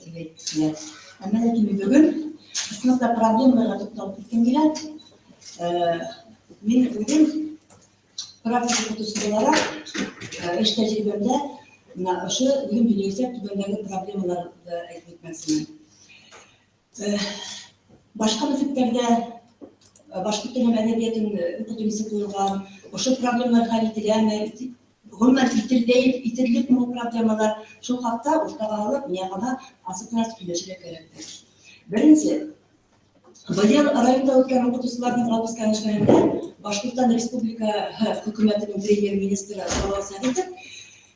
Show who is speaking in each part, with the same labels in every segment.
Speaker 1: тибет. Әмма ләкин бүген сыныпта проблемаларга тукталып кеткем килә. Мен үзем практика окутучу буларак эш тәҗрибәмдә ошо билим билесеп түбәндәге проблемаларны әйтеп үтмәкчемен. Башка мектептерде башкорт телен әдәбиятын укытуысы куелган, ошо проблемалар хәл ителәме, гомумән ителеп бу проблемалар шул хакта уртага алып, миягына асыктырып сөйләшергә кирәк. Беренче, быел районда үткән укытучыларның алгыс кәңәшмәсендә Башкортстан Республика хөкүмәтенең премьер-министры Салават Сәгитов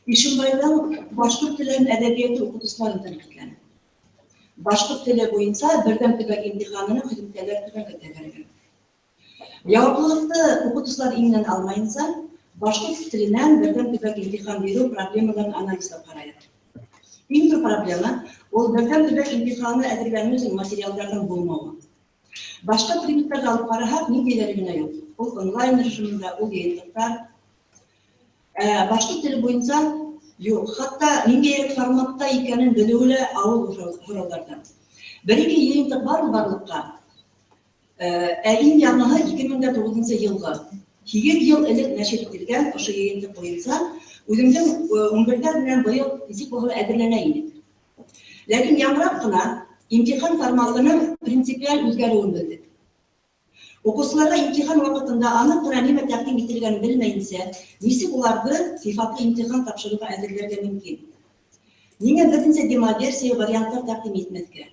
Speaker 1: Ишимбайдан башкорт телен әдәбияты укытучыларын тәнкыйтьләде. Башкорт теле буенча бердәм төбәк имтиханының һөҗүмчеләр түбәнгә тәгәрәгән. Яуаплылыкты укытучылар иңнән алмаенча, башкорт теленнән бердәм төбәк имтихан бирү проблемаларын анализлап карады. Иң зур проблема ул бердәм төбәк имтиханы әзерләнү өчен материалларның булмавы. Башка предметларда алып карасак, ниндәйләре генә юк. Ул онлайн режимында, ул йыйынтыктар. Башкорт теле буенча юк, хатта ниндәй форматта икәнен белүле авыл хураллардан. Бер-ике йыйынтык барлыкка. Иң яңаһы 2009 елга. 8 ел элек нәшер ителгән ошо йыйынтык буенча үземнең 11 белән быел физик булып әзерләнә идек. Ләкин яңрак кына имтихан форматының принципиаль үзгәрүен белдек. Укучыларга имтихан вакытында анык кына нимә тәкъдим ителгәнен белмәенчә, ничек уларны сыйфатлы имтихан тапшыруга әзерләргә мөмкин? Нигә берничә демоверсия вариантлар тәкъдим итмәскә?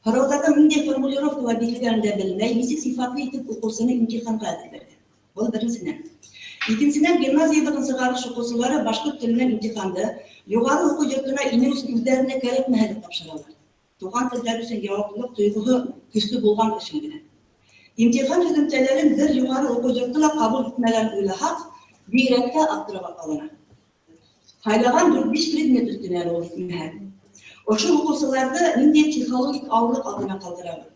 Speaker 1: Һорауларда ниндәй формулировкалар бирелгәнен дә белмәй, ничек сыйфатлы итеп укучыны имтиханга әзерләргә? Бу беренчедән. Икенчедән, гимназиядәге сыгарыш укучылары башкорт теленнән имтиханды югары уку йортына инеү өчен үзләренә кирәк мәһәлле тапшыралар. Туган телдә өчен җаваплылык тойгыһы көчле булган өчен генә. İmtihan һөҗүмчеләрен бер югары уку йортына кабул итмәгән уйлаһак, бигрәккә аптырап калына. Хайлаган 4-5 предмет өстенә ул итмәһә. Ошо укучыларны ниндәй психологик авырлык алдына калдырабыз?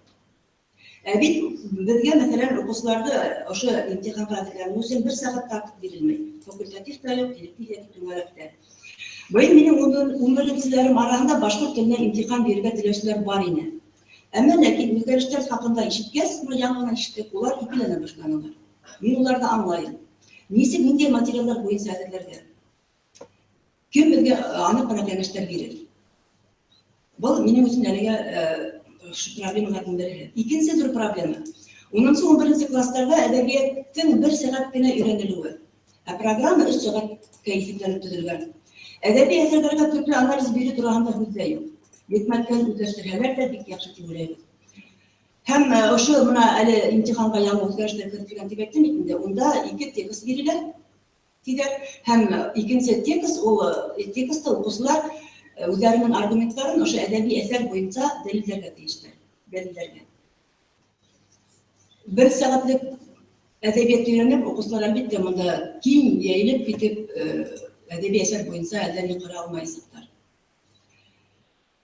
Speaker 1: Бит безгә мәсәлән укучыларны ошо имтиханга әзерләнү өчен 1 сәгать тартып бирелмәй. Факультатив та юк, электив түңәрәктә. Быел минем 11-нчеләрем арасында башкорт теленнән имтихан бирергә теләүчеләр бар иде. Әмма ләкин үзгәрешләр хакында ишеткәч, яңадан ишеттек, улар икеләнә башлаганнар. Мин уларны аңлайм. Ничек ниндәй материаллар буенча әзерләргә? Кем безгә анык кына кәңәшләр бирер? Бу минем өчен әлегә проблемаларның бере. Икенче зур проблема. 10-11 классларда әдәбияттың 1 сәгать кенә өйрәнелүе. Программа 3 сәгатькә исәпләнеп төзелгән. Әдәби әсәрләргә көпле анализ бирү турында һүз дә юк. Yetməkən üzləşdirələr də bir yaxşı deyiləyik. Həm ошо мына әле имтиханга яңа үзгәрешләр кертелгән дип әйттем инде. Унда 2 текст бирелә. Һәм икенче текст, ул текстта укучылар үзләренең аргументларын ошо әдәби әсәр буенча дәлилләргә тиешләр. Дәлилләргә. 1 сәгатьлек әдәбият өйрәнеп, укучылар әлбәттә монда киң яйлып китеп әдәби әсәр буенча әдәби кыра алмаysызлар.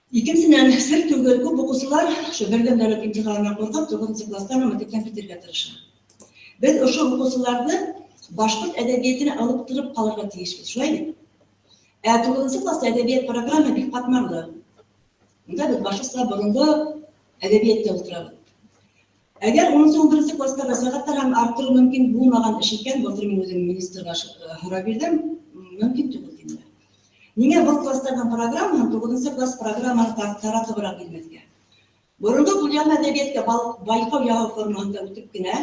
Speaker 1: Икенчедән, сер түгел, күп укучылар ошо бердәм дәүләт имтиханына куркып 9 класстан мәктәптән китәргә тырыша. Без ошо укучыларны башкорт әдәбиятына алып торып калырга тиешбез, шулаймы? 9 класста әдәбият программасы бик катмарлы. Монда без башкортча борынгы әдәбиятта утырабыз. Әгәр 10-11 класста сәгатьтәр һәм арттыру мөмкин булмаган эш икән, былтыр мин үзем министрга һорап бирдем, мөмкин түгел диде. Нигә бу класстагы программаны 9 класс программаны таратыбрак билмәскә? Борынгы булган әдәбиятка байкау яһау формасында үтеп кенә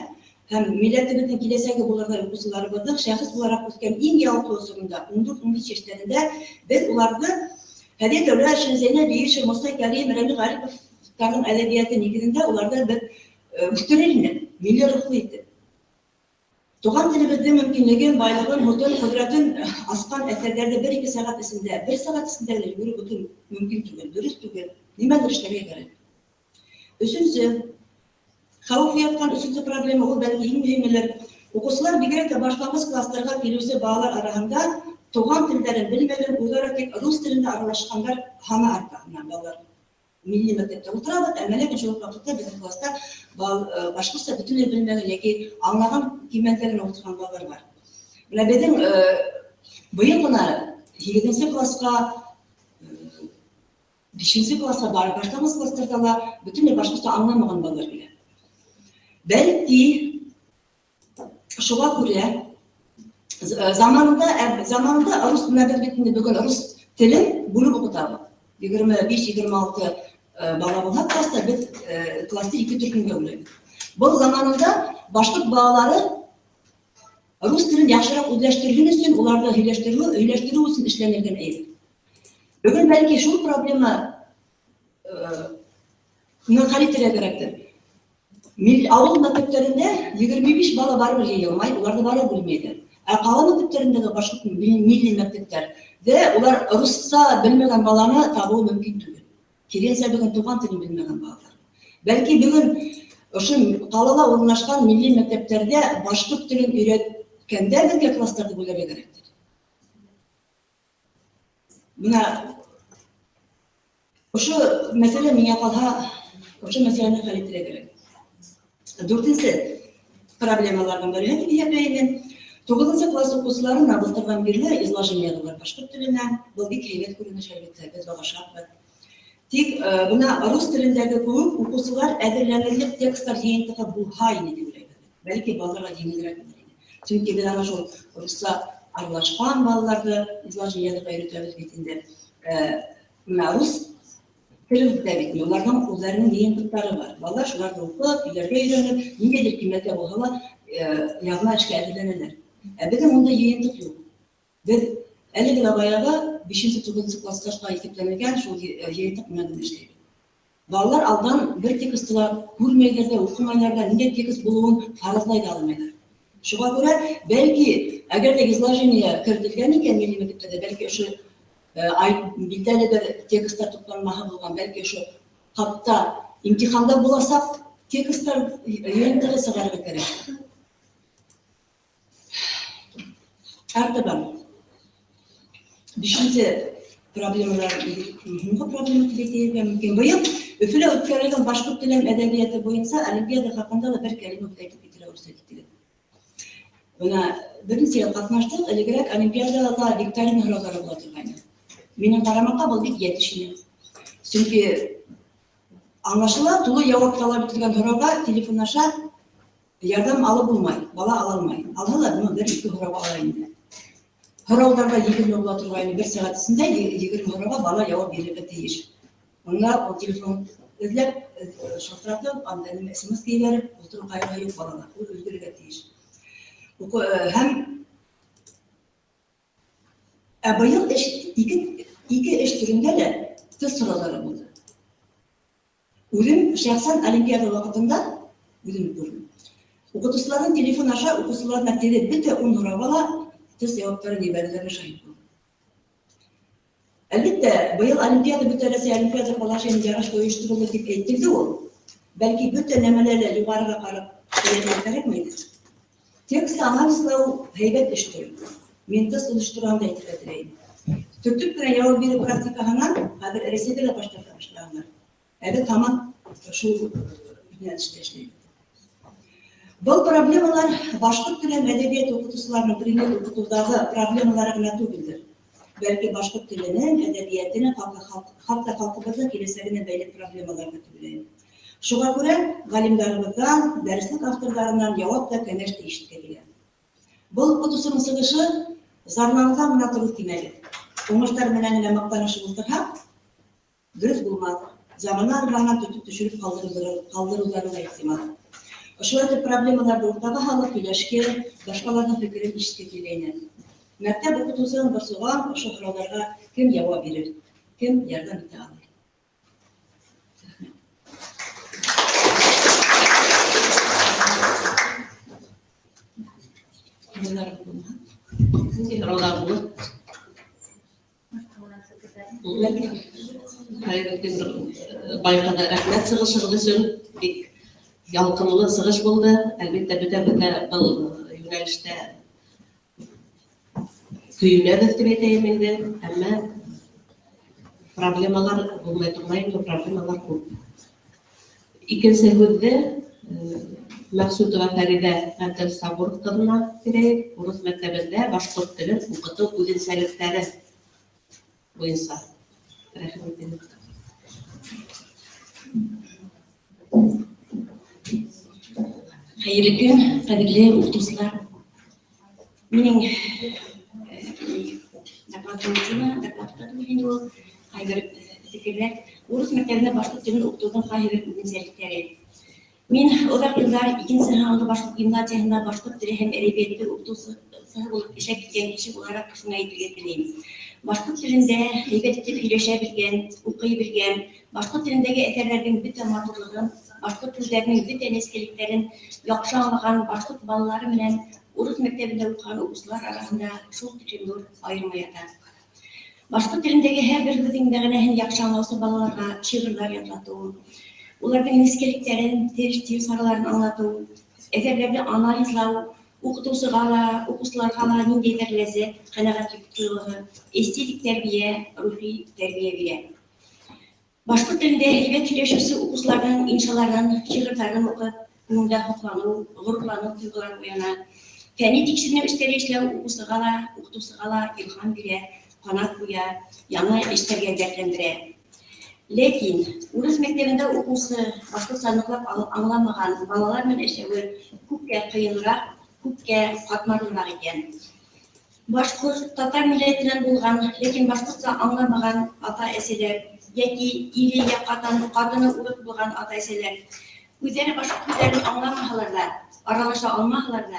Speaker 1: һәм милләтебезнең киләсәге булырга укучыларыбызның шәхес буларак үскән иң яуаплы осырында 14-15 яшьләрендә без уларны Хәдия Дәүләтшин, Зәйнәп Биишев, Муса Кәрим, Рәми Гариповтарның әдәбияты нигезендә уларда бер үстерелне, милли рухлы итеп. Туган телебезнең мөмкинлеген, байлыгын, мөтен кудратын аскан әсәрләрдә 1-2 сәгать эчендә, 1 сәгать эчендә йөрү бөтен мөмкин түгел, дөрес түгел. Нимәдер эшләргә кирәк. Өченче, хәвеф яткан өченче проблема ул бәлки иң мөһимеләр. Укучылар бигрәк тә башлангыч классларга килүче балалар арасында туган телдәрен белмәгән, үзара тик рус телендә аралашкандар һаны арта. Балалар милли мәктәптә утырабыз, әмма ләкин шул вакытта безнең класста башкортча бөтенләй белмәгән яки аңлаган кимәлдәгенә утырган балалар бар. Менә безнең быел гына 7 класска 5-нче класска барып, баштагы класстарда ла бүтүнлөй башкача аңламаган балдар келет. Бәлки, шуга күрә заманында рус мәдәниятендә бүген рус телен бүлеп укытабыз. 25-26 бала булса класста без класста 2 төркемгә бүләбез. Бұл заманында башкорт балалары рус телен яхшырак үзләштерү өчен, уларны өйләштерү өчен эшләнелгән иде. Бүген бәлки шул проблема хәл ителә кирәктер. Авыл мәктәпләрендә 25 бала барып җыелмай, уларны барып белмәйдер. Ә калган мәктәпләрендәге башкорт милли мәктәпләрдә улар русча белмәгән баланы табу мөмкин түгел. Киренчә бүген туган телен белмәгән балалар. Бәлки бүген ошо калала урнашкан милли мәктәпләрдә башкорт телен өйрәткәндә безгә классларда бүләргә кирәктер. Менә ошо мәсьәлә миңа калса, ошо мәсьәләне хәл итәргә кирәк. 4-нче проблемалардан бере дип әйтәмен. 9-нчы класс укучыларына былтырдан бирле изложениялар башкорт теленә, бу бик һәйбәт күренеш әлбәттә, без багышлап. Тик буна рус телендәге күп укучылар әзерләнерлек текстлар җыентыгы булһа иде дип уйлыйм. Бәлки балаларга җиңелрәк булыр иде. Чөнки без ана шул русча аралашкан балаларды изложенияларга өйрәтәбез бит инде. Рус телен дә уларның үзләренең җыентыклары бар. Балалар шуларны укып, иләргә өйрәнеп, ниндидер кыйммәткә булса ла язма эшкә әзерләнәләр. Безнең монда җыентык юк. Без әлеге баягы 5-9 класска исәпләнгән шул җыентык менән эшләйбез. Балалар алдан бер текстлар күрмәйләр дә, укымайлар да, нинди текст булуын фаразлай да алмайлар. Шуңа күрә, бәлки, әгәр дә изложение кертелгән икән милли мәктәптә, бәлки ошо битәле бер текстлар тупланмаһы булган, бәлки ошо хатта имтиханда буласак текстлар җыентыгы сыгарга кирәк. Артабан 5-нче проблемалар мөмкин. Быел Өфөлә үткәрелгән башкорт теле әдәбияты буенча олимпиада хакында да бер кәлимә әйтеп китәргә рөхсәт ителде. Буна беренче катнаштык, элегрәк олимпиадаларда викторина һорауҙары була торган. Минең карамакка бу бик ятишне. Чөнки аңлашыла, тулы җавап талап ителгән һорауга телефон аша ярдәм алып булмай, бала ала алмай. Алһалар, моны 1-2 һорауга ала инде. Һорауҙарга 20 була торган, 1 сәгать эчендә 20 һорауга бала җавап бирергә тиеш. Онда телефон эзләп, шалтыратып, анда смс килеп, утыру кайгы юк балалар, ул өлгөргә тиеш. Һәм быел ике эш төрендә дә тест сораулары булды. Үзем шәхсән олимпиада вакытында үзем күрдем. Укытучыларның телефон аша укучыларына телеп бөтә 10 һорауга тест җавапларын ибәргәнлегенә шаһит булдым. Әлбәттә, быел олимпиада бөтә Россия олимпиада положение ярыш оештырылды дип әйтелде ул. Бәлки бөтә нәмәләрне югарыга карап сөйләргә кирәкме иде? Текст анализлау һәйбәт эш түгел. Мин тест оештырганда әйтергә теләйм. Төртүп кенә яуап бирү практикаһынан хәзер Рәсәйдә дә башлаганнар. Әле тамам шул юнәлештә эшләйбез. Бұл проблемалар башкорт теле әдәбият укытучыларының предмет укытудагы проблемалары гына түгелдер. Бәлки башкорт теленең, әдәбиятының халкыбызга киләсәгенә бәйле проблемаларны түгеләйм. Шуңа күрә галимдарыбыздан, дәреслек авторларынан җавап та кәңәш ишеткә килә. Бұл укытучының сыгышы зарланга гына туры килмәде. Уңыштар менән генә мактанышы булдырһа, дөрес булмас. Заманнан гына тотып төшереп калдырулары ихтимал. Ошолай проблемаларды уртага һалып сөйләшкә, башкаларның фикерен ишеткә килә. Мәктәп укытучысының борсыган ошо һорауларга кем җавап бирер, кем ярдәм итә алыр?
Speaker 2: Байкада рәхмәт сыгышыгыз өчен бик ялкынлы сыгыш булды. Әлбәттә, бөтә был юнәлештә көйүнәбез дип әйтәм инде, әмма проблемалар булмай тормый, проблемалар күп. Икенче һүздә Мәхсүтова Фәридә Ғәбдел Сабур кызына бирәйек. Урыс мәктәбендә башкорт телен укыту үзенчәлекләре буенча. Рәхмәт.
Speaker 1: Hayırlı gün, kadirli uğurtuzlar. Benim daklatlarım hayır fikirler. Urus mektebinde başlık dilini okuduğum hayır güzellikleri. Men odak yıllar ikinci sınavda başlık gimnaziyasında başlık dili hem edebiyatı okuduğu olup işe gitken kişi olarak kısmına getireyim. Başlık dilinde heybetli birleşebilgen, okuyabilgen, başlık dilindeki eserlerin bütün matırlığın, başlık dillerinin bütün eskiliklerin yakşı anlayan başlık balaları bilen Urus mektebinde okuyan okuslar arasında şol tükümdür ayırmayada. Başlık dilindeki her bir hüzündegine hem yakşı anlausu balalarga şiirler yazlatığı, ulardan eskiliklerin, tercih sarılarını anlatığı, eserlerini analizlağı, okutusu gala, okuslar gala nindeyler lezzet, kanagatlık duyguları, estetik terbiye, ruhi terbiye bile. Başlık dilinde heybet kireşisi okuslardan, inşalardan, şiirlerden okup, bununda hoklanı, gururlanı, duygular uyana, feni diksini üstelik okusu gala, ilham bile, kanat buya, yana işlerge dertlendire. Lekin, Urus mektebinde okusu başka sanıklap anlamagan balalar men eşeği kupke kıyınırak, kupke katmarlılar eken. Başkurt Tatar milletinden bulgan, lekin başkurtsa anlamagan ata eseler, yeki ili yakatan kadını uğrut bulgan ata eseler, üzeri başkurt üzerine anlamahalarda, aralaşa almahalarda,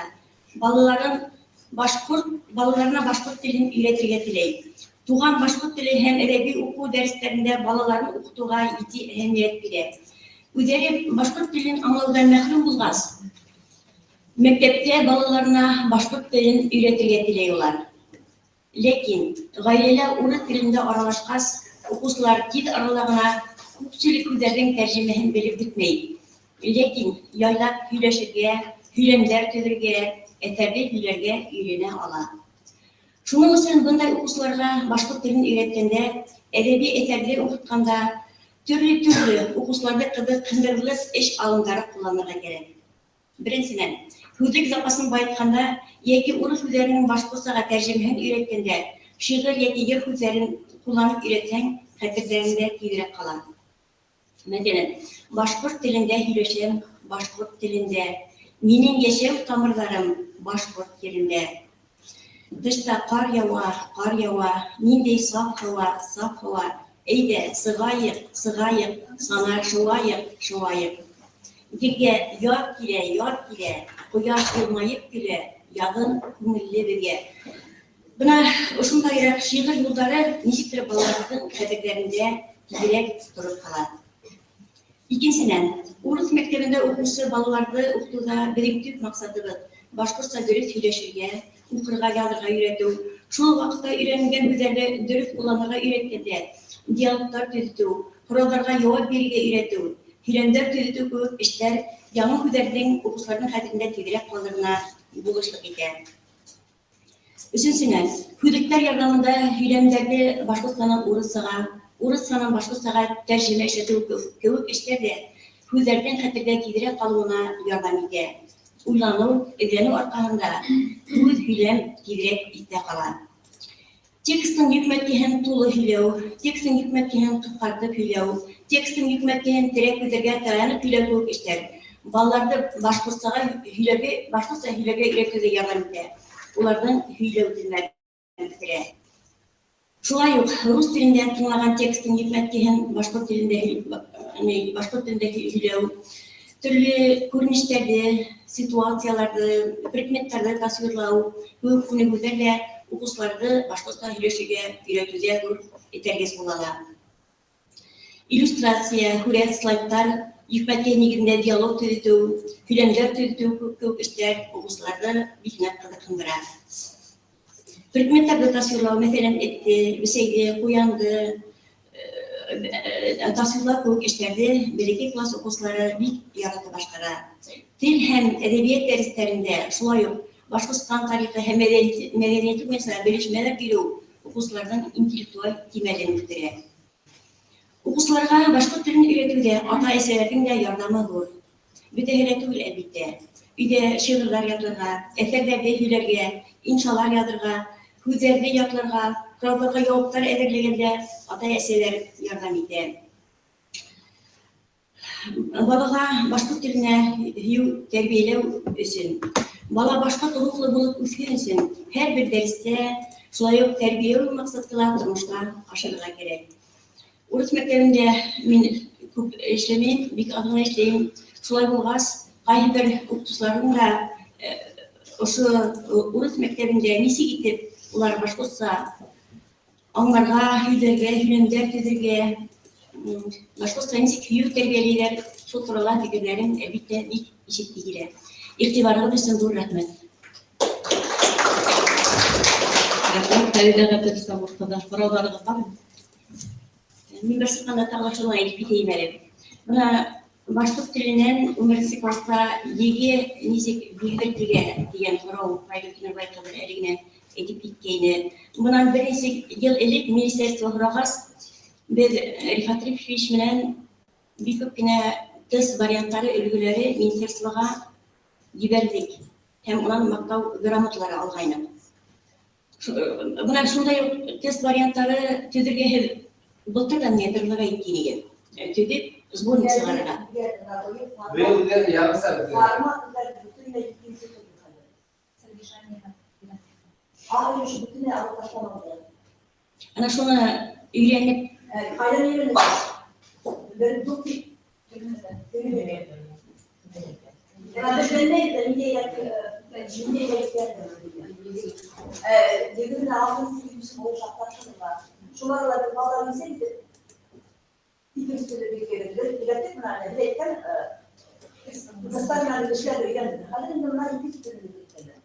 Speaker 1: balılarına başkurt dilin üretirge dileyip. Tuğan başkurt dili hem edebi oku derslerinde balalarını okutuğa iti ehemmiyet bile. Üzeri başkurt dilin anladığı mehrum bulgaz. Mektepte balalarına başkurt dilin üretirge dileyorlar. Lekin gayreler urut dilinde aralaşkaz, okuslar kit aralığına köpçülük üzerden tercümehen belip bitmeyi. Lekin yaylap hüleşirge, hülemler tüdürge, eterli hülerge üyene ala. Şunun için bunday okuslarga başkurt dilini üretkende, edebi eterleri okutkanda türlü okuslarda kındırılır eş alımları kullanırga gerek. Birincisinden, hüdük zapasını bayıtkanda, yeki urus üzerinin başkurtsaga tercümehen üretkende, şiir yeki yer üzerinin kullanıp üreten hatirlerinde giderek kalan. Mesela, başkurt dilinde hüleşem, başkurt dilinde, minin yaşam tamirlarım başkurt dilinde. Dışta kar yawa, nindey saf hava, eyde sığayık, sana şuvayık. Gege yar kile, koyaş olmayıp bile, yağın kumilli bege. Buna uşundayrak şiir yolları nişiktir balalarının kaderlerinde direk durup kalar. İkincisinden, Urus mektebinde okusu balalarda okuduğunda biriktik maksadı başkurtsa dürüst hüleşirge, ukurga yadırga üretü, şu vakitte ürenilgen üzerinde dürüst kullanırga üretkende, diyaloglar tüzütü, programlarga cevap berige üretü, hülemler tüzütü köp işler, yanı üzerinden okuslarının hadirinde tüyderek kalırına buluşluk eder. Üçüncüsünden, hüdükler yardımında hülemlerdi başkurtlanan Urus sanan başkurtsaga tercüme işletü köp işler de hüzlerden hadirde tüyderek kalırına yardım eder. Ulanı, edeni ortağında hüz hülem direk itte kalan. Tekstin hükmetkihen tulu hülev, tekstin hükmetkihen kıpkartıp hülev, tekstin hükmetkihen direk üzerge dayanıp hülev köp işler. Ballarda başkurtsaga hülege üretüze yardım eder. Ulardan hülev dinler. Şuna yok, Rus dilinden tınlagan tekstin hükmetkihen başkurt dilinde hülev, türlü görünüşlerde, situasiyalarda, predmetlarda tasvirlağı, bu günümüzlerle okuslarda başkasına hüleşige üretüze eterges bulala. İllüstrasiya, hürriyet slaytlar, yükmetke nigirinde diyalog tüzütü, hülemler tüzütü köp işler okuslarda bitmek kıdırkındırar. Predmetlerde tasvirlağı meselen etti, biseydi, kuyandı, tasvirler köp işlerde birlikte klas okusları bir yaratı başkara. Dil hem edebiyat derslerinde şuna yok, Başkıstan tarihi hem medeniyeti mesela belirtmeler biri okuslardan intelektüel temellendirir. Okuslarga başka dilini üretüde ata eserlerin de yardımı olur. Bir de heretül elbette. Bir de şiirler yazırga, eserlerde hülerge, inşalar yazırga, hüzerde yazırga, kurallarga yoluklar ederlegende ata eserler yardım eder. балаға башкорт тіліне тәрбиелеу үшін, бала башкорт рухлы болып үскен үшін, һәр бір дәрісте шулай ук тәрбиелеу мақсатында тормышка ашырга керек. Урыс мәктәбендә мин күп эшләмим, бик аз гына эшләйм. Шулай булгач, кайбер укытучыларның да ошо урыс мәктәбендә ничек итеп улар башкортса аңларга, һөйләргә, һөнәрләр төзергә, башкортса ничек һөю тәрбиялиләр, шул турыда фикерләрем әлбәттә бик ишетми килә. Игътибарыгыз өчен зур рәхмәт.
Speaker 2: Фәридәгә тел сабыртыда сорауларыгыз бармы?
Speaker 1: Мин бер сыкканда тагы шуны әйтеп китәйем әле. Менә башкорт теленнән 11 класста еге ничек билгеләргә дигән сорау Файдуллин Байкалар әлегенә әйтеп киткәйне. Моннан берничә ел элек министерство сорагас, без Рифат Рифович менән бик күп кенә тест вариантлары өлгеләре министерствога җибәрдек. Һәм унан мактау грамоталары алгайнык. Бuna шундай тест варианттары төзергә былтырдан ниятларга әйткән идем. Төзеп сборник чыгарырга. Ана шуны өйрәнеп, Deginin altın silgisi bol şartlaştırırlar. Şumarlarda bağlarını sevdi. İkincisi de bir gereklidir. İlatet münâne bilekten kıstan işler öğrendir. Halinin de bunlar iki türlü bileklerler.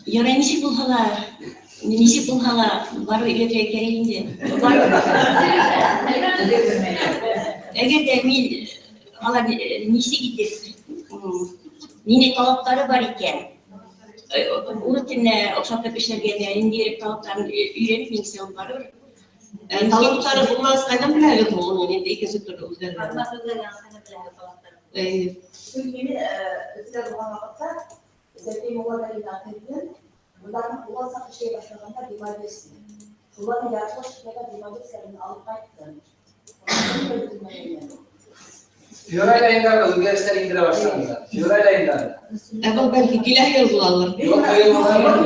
Speaker 1: Yara nişik bulhala var iletre gereğinde. Eğer de min ala nişik gidip Nine talapları var iken, urut diline okşatıp işlergende indirip talaplarını öğrenip neyse onları.
Speaker 2: Talapları bulmaz kaydan biləgət olun, indi ikisi türlü özlərdir.
Speaker 1: Parmak özlerine aslında biləgət talapları. Çünkü özler bulan vakitte, Zevki Moğolları idare edildi. Bunların bulansak bir şey başladığında dimar versin. Bulanı yarışma şirkete dimar versin, alıp kayıttı.
Speaker 3: Fiyonayla ayınlarda özgürlükler indire başlandı. Fiyonayla ayınlarda.
Speaker 2: Əvvəl bəlkə gilə yıl bularlar.
Speaker 3: Yok hayır olamaz.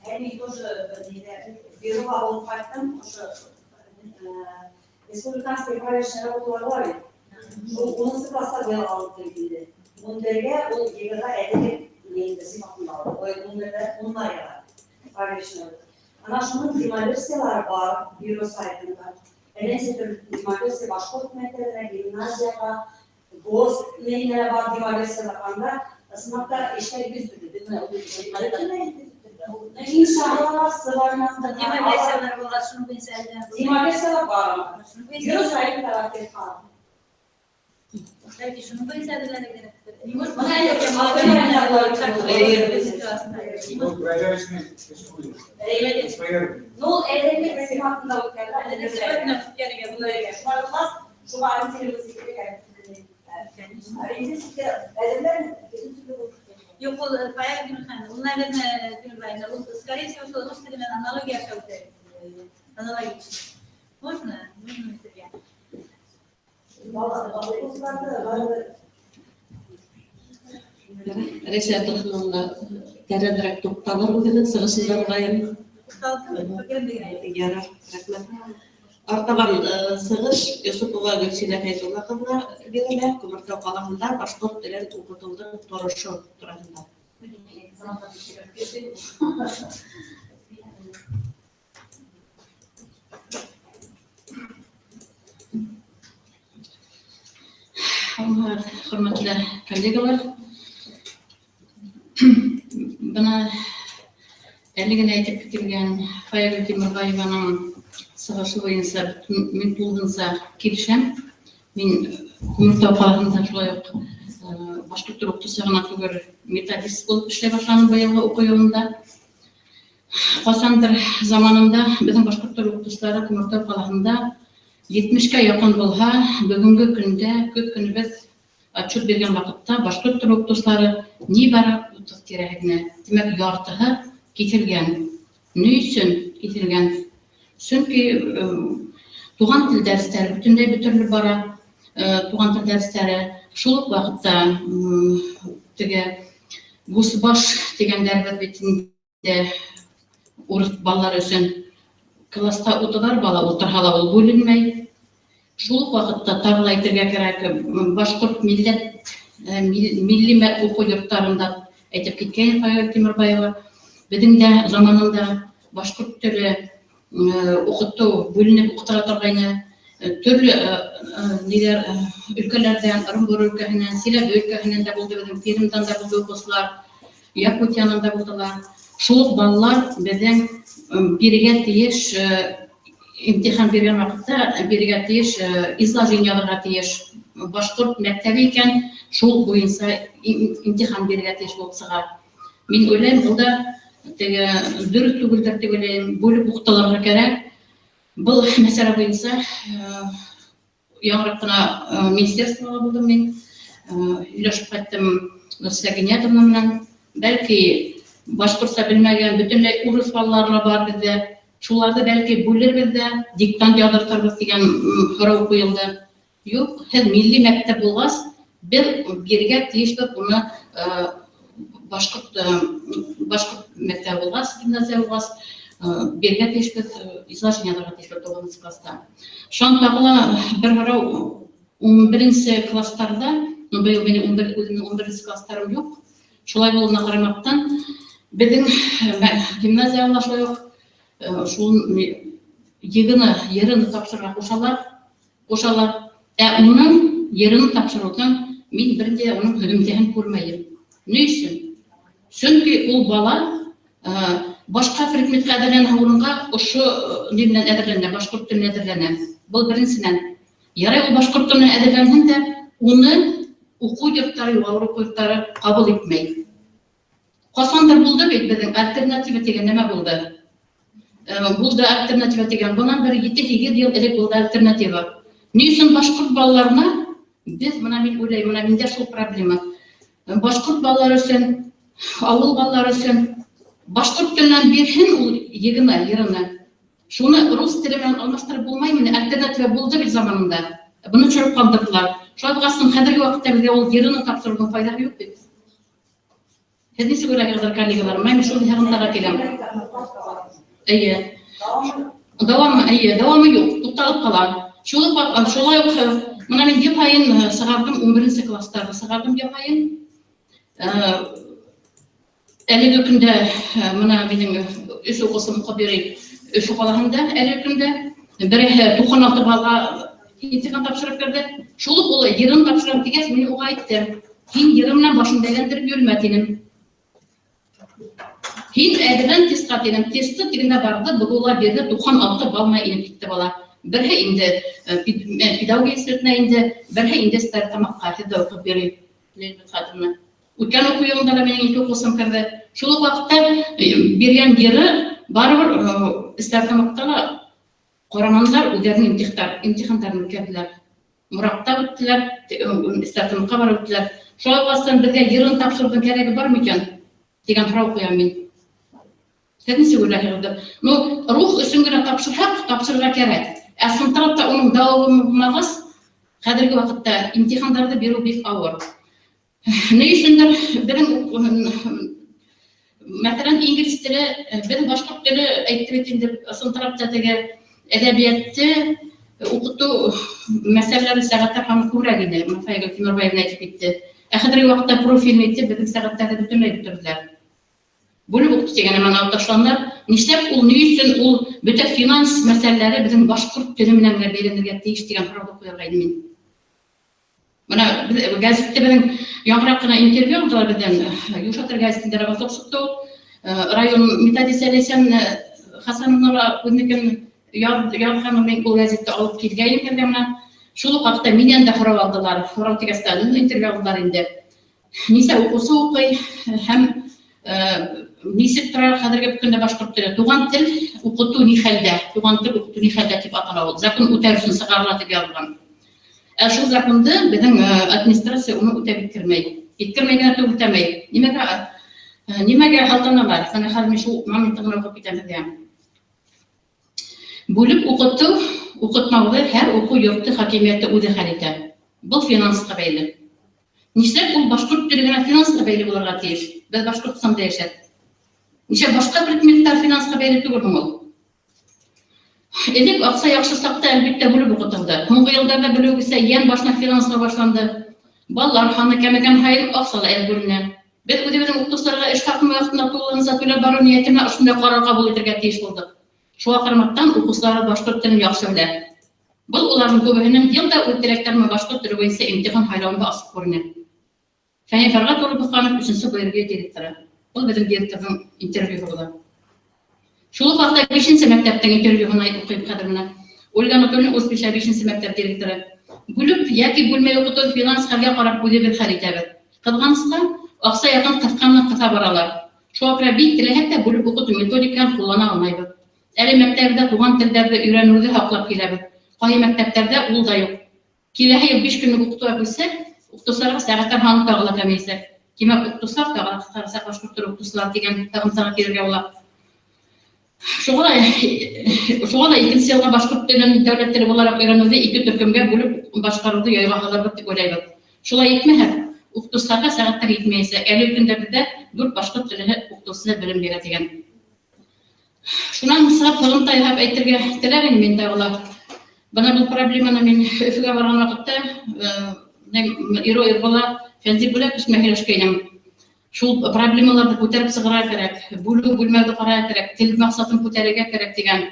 Speaker 1: Yani Birova olmaktan Respublikanski paylaşımlara oturlar ya. Onun sıkasa bir alıp ilgili. Bunlarga o yegada edip yendisi makulalı. O bunlar ya paylaşımlar. Ana şunun dimalisiyalar var büro saytında. Neyse dimalisiya başka hükümetlere, gimnaziyaga, goz neylere var dimalisiyalarında. Sınavda işler biz dedi. İnşallah sıvarlandı. Dimalisiyalar var. Şunu ben senden. Dimalisiyalar var. Büro saytında var. Belki şunu ben senden gerek. Bana yok. No, eğlenmek benim hakkında bakıyorlar. Şu an Yok, bayağı bir hani onların türlerinde bu скорее всего что русский язык аналогия какая-то аналогичная. Можно? Можно материал.
Speaker 2: Рәсәт тохлында тәрәдрәк тукталыр үгене сыгышындан гайым. Яра, рәхмәт. Артабан сыгыш Юсупова Гөлсинә Фәйзулла кызына бирелә. Күмертау каласында башкорт телен укытудың торышы турында. Hörmətli kollegalar, bana әлегенә әйтеп киткән Файгуль Тимербаеваның сыгышы буенча мин тулгынса килешәм. Мин Күмертау каласында шулай ук башкорт тел укытучысына түгел методист булып эшләй башладым быелгы уку елында. Касандыр заманында безнең башкорт тел укытучылары Күмертау каласында 70-ка якын булһа, бүгенге көндә күп көнебез отчет биргән вакытта башкорт тел укытучылары ни бары 30 тирәһенә, димәк яртыһы китергән. Ни өчен ителгән? Чөнки туган тел дәресләре бөтенләй бөтенләй бара. Туган тел дәресләре шул ук вакытта теге Гусбаш дигәннәр бит инде урыс балалар өчен класста утырар бала утырһа ул бүленмәй. Шул ук вакытта тагы әйтергә кирәк, башкорт милли уку йортларында әйтеп киткән Файга Тимербаева, безнең дә заманында башкорт теле укыту бүленеп укытыла торгайны. Төрле ниләр өлкәләрдән, Ырымбур өлкәһеннән, Силәбе өлкәһеннән дә булды, безнең Пермьдән да булды укучылар, Якутиянан да булдылар. Шул балалар безнең биргә тиеш имтихан биргән вакытта биргә тиеш изложение алырга тиеш. Башкорт мәктәбе икән, шул буенча имтихан биргә тиеш булып чыга. Мин уйлыйм, бу да теге дөрес түгелдер дип уйлыйм, бүлеп укытылырга кирәк. Бұл мәсьәлә буенча яңрак кына министерствога булдым мин. Өләшеп кайттым Сәгинятовна менән. Бәлки башкортча белмәгән бөтенләй урыс балалары бар бездә. Шуларны бәлки бүлербез дә, диктант яздыртырбыз дигән сорау куелды. Юк, һез милли мәктәп булгас, бер биргә тиешбез буны башкорт мәктәбе булгас, гимназия булгас, биргә тиешбез изложение алырга тиешбез 9 класста. Шуң тагыла бер сорау 11 класстарда, быел минем 11 класстарым юк. Шулай булуына карамактан безнең гимназиялар шулай ук шул егыны тапшырырга кушалар. Уның ерын тапшырудан мин бердә уның имтихан күрмәйм. Ни өчен? Чөнки ул бала башка предметка әзерләнә урынга ошо диннән әзерләнә, башкорт теленә әзерләнә. Бу беренчедән. Ярый ул башкорт теленә әзерләнгән дә, уны уку йортлары, югары уку йортлары кабул итмәй. Касандыр булды бит безнең альтернатива дигән нәмә булды. Булды альтернатива дигән. Буннан бер 7-8 ел элек булды альтернатива. Ни өчен башкорт балаларына без мына мин уйлыйм, мына миндә шул проблема. Башкорт балалары өчен, авыл балалары өчен башкорт теленнән бирһен ул егыны. Шуны рус теле белән алмаштырып булмаймы? Альтернатива булды бит заманында. Буны чыгып калдырдылар. Шуңа хәзерге вакытта безгә ул егыны тапшыруның файдасы юк бит. Һез ничек уйлыйсыздар, коллегалар? Мен шул ягынтага киләм. Дәвамы юк, тукталып кала. Шулай ук мына мин ел сыгардым 11 класстарда сыгардым ел сайын. Әлеге көндә мына минем үз укусым кабери Өфө каласында әлеге көндә бере 96 балга имтихан тапшырып берде. Шул ул йырын тапшырып дигәс, мин уга әйттем. Син йырын белән башыңда гәндер йөрмә дидем. Син әдән тестка дидем. Тестты дигәндә барды, була берде 96 балма инеп китте бала. Бере инде педагогия институтына инде, бере инде стартамакка хәдә укып бери. Ләйбет хатымны. Үткән уку елында да минең ике укусым керде. Шул вакытта биргән йыры барыбер стартамакта Корамандар үзләренең имтиханнарын үткәрделәр. Муракта үттеләр, стартамакка барып үттеләр. Шулай булган безгә йырын тапшырырга кирәге бармы икән? Дигән сорау куям мин. Сез ничек уйлыйсыздар? Рух өчен генә тапшырырга кирәк. Сынтырапта уның дәвамы булмагас, хәзерге вакытта имтиханнарны бирү бик авыр. Ни өчендер безнең мәсәлән инглиз теле, безнең башкорт теле әйтеп инде сынтырапта теге әдәбиятты укыту мәсьәләләре сәгатьтә һәм күрә иде. Файга Тимербаевна әйтеп китте. Хәзерге вакытта профильне итеп безнең сәгатьтә бөтенләй бетерделәр. Бүлеп укыту дигән мәгънә ташланды. Нишләп ул ни өчен ул бөтен финанс мәсьәләләре безнең башкорт теле белән генә бәйләнергә тиеш дигән сорауны куярга идем мин. Менә газетта безнең яңгырак кына интервью алдылар бездән. Юшатыр газетында рапорт чыкты. Район методист Ләйсән Хасановна үзенекен ярган мен ул газетта алып килгән менә. Шул вакытта миннән дә сорау алдылар. Сорау тигәстә интервью алдылар инде. Нисә укусы укый һәм нисек тора хәзерге көндә башкорт теле туган тел укыту ни хәлдә, туган тел укыту ни хәлдә дип атала ул. Закон үтәрсен сыгарыла дип язылган. Шул законда безнең администрация уны үтәп иткермәй. Иткермәгән түгел үтәмәй. Нимәгә Нимәгә алтыналар? Аны хәзер мин шул моментта гына укып китәм дигән. Бүлеп укыту, укытмауды һәр уку йорты хакимияте үзе хәл итә. Был финанска бәйле. Нишләп ул башкорт теле генә финанска бәйле булырга тиеш? Без Башкортстанда яшәп. Нишләп башка предметтар финанска бәйле түгел ул? Элек акча яхшы сакта әлбәттә бүлеп укытылды. Һуңгы елларда бүлүгесә ян башына финанска башланды. Балалар ханы кәмәгән һайын акчалы әл бүленә. Без үзебезнең укытучыларга эш хакы вакытында тулыгынча түләп бару ниятенә ошондай карар кабул итәргә тиеш булдык. Шуңа карамастан укучылар башкорт телен яхшы белә. Был уларның күбеһенең елда үттерәкләрме башкорт теле буенча имтихан хайлавында асып күренә. Фәни Фәргат Улыбаханов 3нче бөлеге директоры. Ул безнең директорның интервью була. Шул ук вакытта 5нче мәктәптән интервьюны укыйм хәзер менә. Ольга Анатольевна Успеша 5нче мәктәп директоры. Бүлеп яки бүлмә укыту финанс хәлгә карап үзебез хәл итәбез. Кызганычка акча якын кысканны кыса баралар. Шуңа күрә бик теләһә бүлеп укыту методикасын куллана алмыйбыз. Әле мәктәптә туган телдәрне өйрәнүне хаклап киләбез. Кайсы мәктәпләрдә ул да юк. Киләһе ел 5 көнлек укытуга күчсәк, укытучыларга сәгатьтәр һаны тагыла кәмейсә. Димәк, укытучылар тагыла кыскарса башкорт теле укытучылар дигән тагымсага кирергә була. Шуңа да икенче елга башкорт телен дәүләт теле буларак өйрәнүне 2 төркемгә бүлеп башкаруды яйга халарбыз дип уйлайбыз. Шулай итмәһә, укытучыларга сәгатьтәр итмәйсә, әле көндәрдә 4 башкорт теле укытучысы белем бирә дигән. Шунан сырап тагын тайгап әйтергә теләгән мин дә Бана был проблеманы мин Өфөгә барган вакытта, Иро Ирбала Фәнзи бүләк эшмәһелешкәйнем. Шул проблемаларны күтәреп сыгырга кирәк, бүлмәгә карарга кирәк, тел максатын күтәрергә кирәк дигән.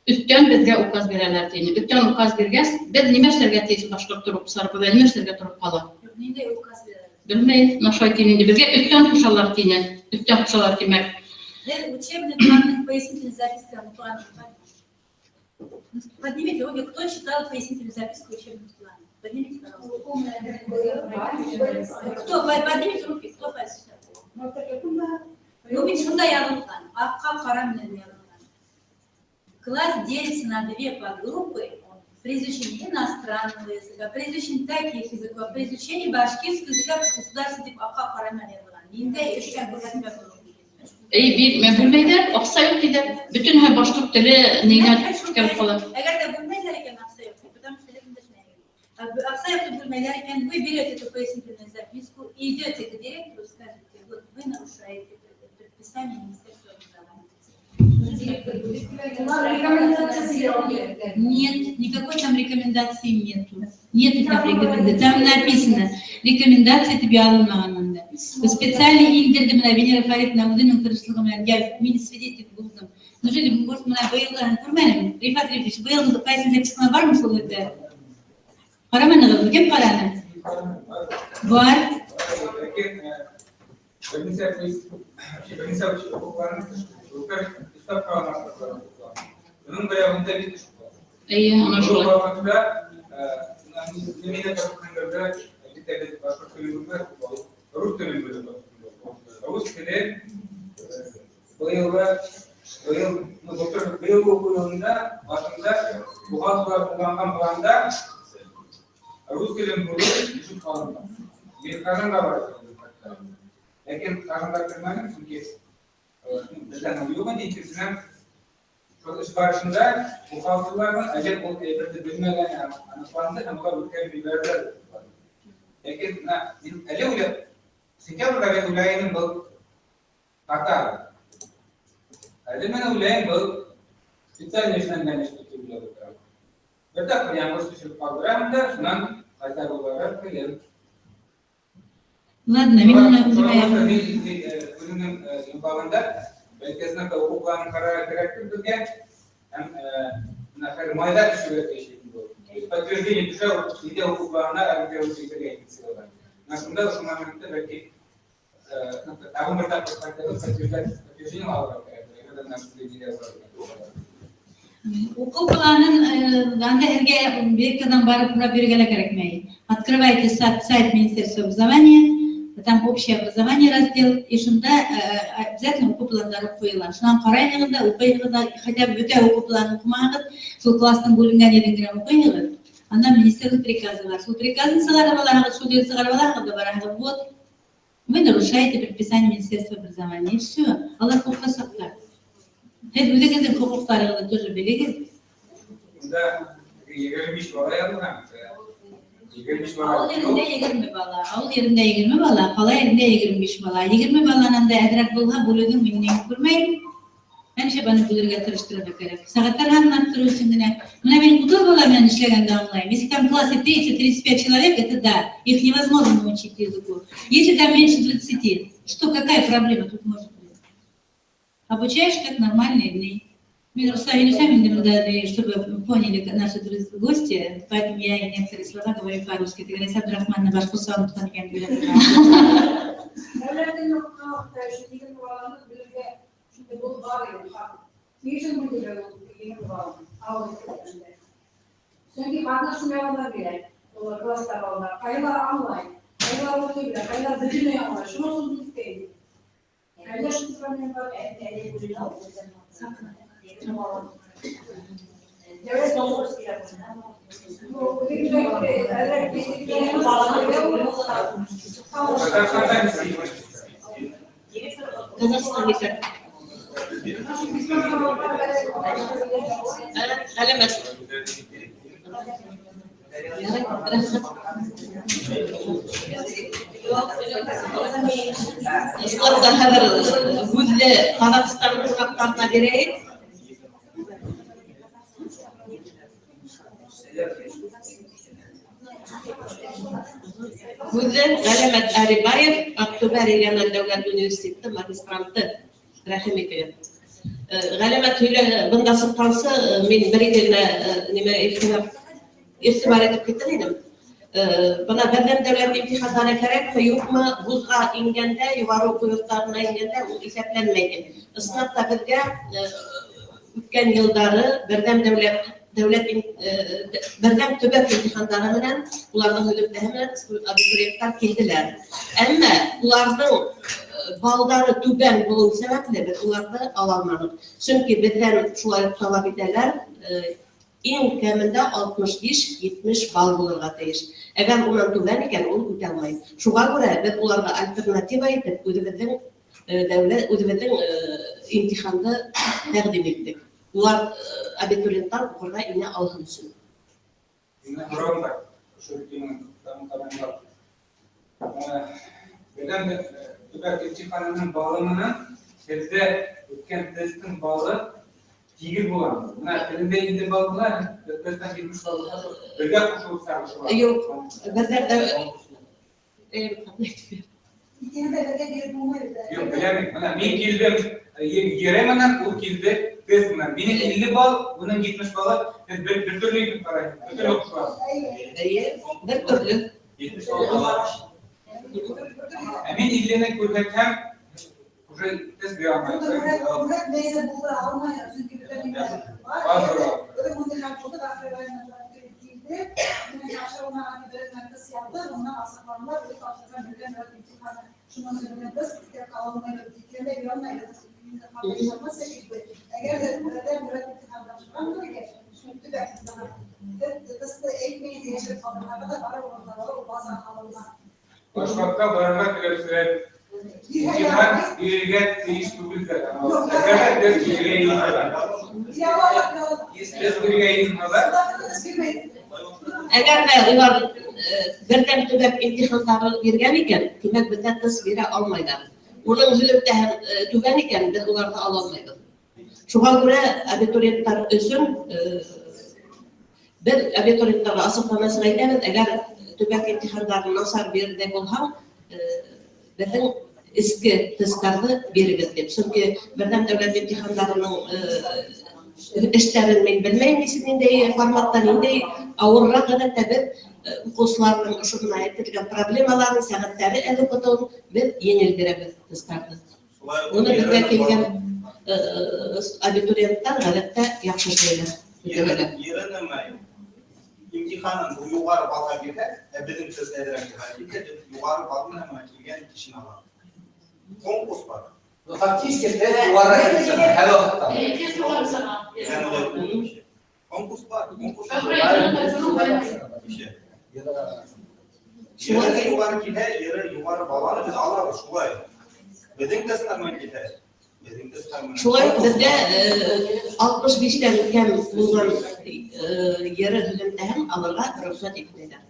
Speaker 2: Өстән безгә указ бирәләр дине. Өстән указ биргәс, без нимә эшләргә тиеш башкорт теле укытучылары белән нимә эшләргә туры кала?
Speaker 1: Нинди указ бирәләр?
Speaker 2: Белмәй, нашай тине безгә өстән кушалар дине. Өстән кушалар димәк.
Speaker 1: Учебный план пояснительная записка плана. Поднимите руки, кто читал пояснительную записку учебного плана? Поднимите, пожалуйста. Кто? Поднимите руки, кто прочитал? Ну, ведь шунда язылган, акка кара менен язылган. Класс делится на 2 подгруппы при изучении иностранного языка, при изучении таких языков, при изучении башкирского языка государственного типа акка кара менен язылган. Нинде эшкә күрсәтмә булды.
Speaker 2: Bir bölmeyler, aksa yok dedi. Bütün her başlık dili neyine çıkarıp kalır.
Speaker 1: Eğer de bölmeler iken aksa yok. Потому что это не акса yok bölmeler iken вы берете эту пояснительную записку и идете к директору, скажете, вот вы нарушаете предписание Министерства образования. Нет, никакой там рекомендации нету. Нет там рекомендаций. Там написано, рекомендации тебе алынмаганында. Специально индирдим на Венера Фаридовна Удынның тырышлыгы я мин свидетель булдым. Неужели вы можете мына быйылгы күрмәдем? Рифат Рифович, быйылгы кайсы записканы бармы шул жердә? Карамадыгызбы, кем карады? Бар.
Speaker 2: Ana şöyle.
Speaker 4: Быйыл окуюнда башында бухгалтер булган планда рус телен бүлүп düşүп калды. Бир казанга барды. Ләкин казанга кирмәгән, чөнки бездән югы дигән шул эш барышында бухгалтерларның әҗәп бул әйберне белмәгән аныкланды һәм алар үткәреп җибәрделәр. Ләкин мин әле уйлап сентябрьдә уйлайым был хата. Әле мен уйлайм был специально эшләнгән эш дип уйлап торам. Бәлки прямо төшүп калдырам да, шуннан кайтарулар кылып.
Speaker 1: Ладно, мин
Speaker 4: Күннең импагында Belgesine hukuklarının kararı gerektir diye hem майда düşüyor eşitliği bu. Подтверждение düşer ilde hukuklarına elbette usulüyle etkisiyorlar. Aslında şu momentte belki avımırda подтверждение alarak ya da nasıl ilgili
Speaker 1: Hukuk planın ganda erge bir kadın barıp buna bir gele gerekmeyi. Открывайте сайт Министерства образования. Там общее образование раздел, и шунда обязательно укуп пландары коюлган. Шунан карайгында укыйгыда хотя бы бүтө укуп планын укумагыз, шул класстын бөлүнгөн жерингире укыйгыз. Андан министрлик приказы бар. Шул приказын сыгарып алагыз, шул жерди сыгарып алагыз да барагыз. Вот
Speaker 2: Вы нарушаете предписание Министерства образования, и все. Аллах хукуксаклар. Siz özünüzün hukuklarını тоже biliriz.
Speaker 4: Да, 25 бала yazılған. 25 бала.
Speaker 2: Ağıl yerinde 20 bala, ağıl yerinde 20 bala, kala yerinde 25 bala. 20 balanın da edrak bulha buludun minni kurmayın. Ben şey bana bulurga tırıştırmak gerek. Saatler anlattırıyorsun yine. Buna benim kutur bala ben işlerinde anlayayım. Если там в классе 30-35 человек, это да, их невозможно научить языку. Если там меньше 20, что, какая проблема тут может быть? Обучаешь как нормальные дни. Мы расставили сами, чтобы поняли наши гости, поэтому я и некоторые слова говорю по-русски. Ты говоришь, Абдрахман, на башку сам танкен билет.
Speaker 5: Bu var ya, niçin bu kadar yeni var? Ağırlıklarında. Çünkü kardeşimler bile, o klaslar onlar, kayılar anlayın, kayılar okuyabilir, kayılar bilmeyen var, şunu sunduk değil. Kayılar şu sıradan var, evde buraya alacağım. Evet, doğru söylüyorsun. Bu bir de
Speaker 2: Казахстан ise. Alamet. Iskatlar haber güzle Kazakistan uçaklarına gerek. Güzel Alamet Aribayev, Aktober Regional Devlet Üniversitesi magistrantı. Rahim ediyorum. Alamet öyle bunda sıktansı men bir yerine nime ihtimal edip gittim. Bana benden devlet imtihanlarına gerek ve yok mu buzğa ingende, yuvarı okuyuklarına ingende o hesaplanmaydı. Isnat'ta birge ötken yılları birden tübek imtihanları bilen ulardan ölüp hemen abituriyetler keldiler. Ama ulardan balları tüben bulun sebeple biz ularda alanmadık. Çünkü bizden şulayıp talep ederler en keminde 65-70 bal bulurga teyiş. Eğer ondan tüben iken onu ötelmeyin. Şuğa göre biz ularga alternativa edip özümüzün imtihanda təqdim ettik. Ular abituriyentler okurga yine algınsın.
Speaker 4: Yine haramlar. Şöyle tamamlar. Benim tübek imtihanının bağlamının bizde ötken testin bağlı tigir bulan. Buna elinde indi bağlılar, testten girmiş bağlılar. Birge kuşuluk sarışı var.
Speaker 2: Yok, bizler de
Speaker 4: Yok, bilemem. Ben kildim, yeremeden o kildi testinden. Benim 50 bal, bunun 70 balı, bir türlü bir parayı, bir türlü okuş var.
Speaker 2: bir türlü.
Speaker 4: 70 balı. Emin ilgili kurbekem, kuşu test bir anlayış.
Speaker 5: Kurbekem neyse bu da almaya, çünkü bir de
Speaker 4: Bazı var.
Speaker 5: öyle bunu da çok da değildi. Bunu aşağıdan hani böyle merkez yaptı, ondan asıklanlar, böyle aşağıdan bir de imtihanı. Şundan sonra da sıkıntı kalmayla birlikte bir anlayla da paylaşılması gibi. Eğer de böyle imtihandan çıkan böyle şimdi de da ekmeği yaşayıp fabrikada da var orada o bazı alanlar.
Speaker 4: Başbakan barınak gösterip imtihan üyelik değiştirildi. Evet, test üyelik
Speaker 2: Eğer ular birden tübek imtihanları girgen iken, demek bizden tasvire almaylar. Onun hülüpte tüben iken biz ularda alamayız. Şuna göre abituriyentler üçün bir abituriyentleri asıklamasına gidelim. Eğer tübek imtihanları nasar bir de bulham, bizim eski testleri biriktirdik. Çünkü birden devlet imtihanlarının işlerin men bilmeyin nesinin formattan indi ağırrak da tabi okursların şuna ettirilgen problemaların saatleri edukatın biz yenildiremiz testlerdi. Onu bizde kelgen abituriyentler gayet yaxşı şeyler.
Speaker 6: Yerenemeyin. İmtihanın bu yukarı balga gider, bizim test ederek yukarı balgın hemen kelgen kişini alalım. Konkurs var.
Speaker 3: Faktiski test yuvarlak yapacağım. Her vakıtta.
Speaker 6: Konkurs var. Konkurs var. Yeri yukarı gider, yeri yukarı bağlanır, biz alırız şulay. Bizim de sınırman gider. Bizim de sınırman.
Speaker 1: Şulay bizde 65'ten kem bulgan yeri düzümden alırlar, ruhsat etmediler.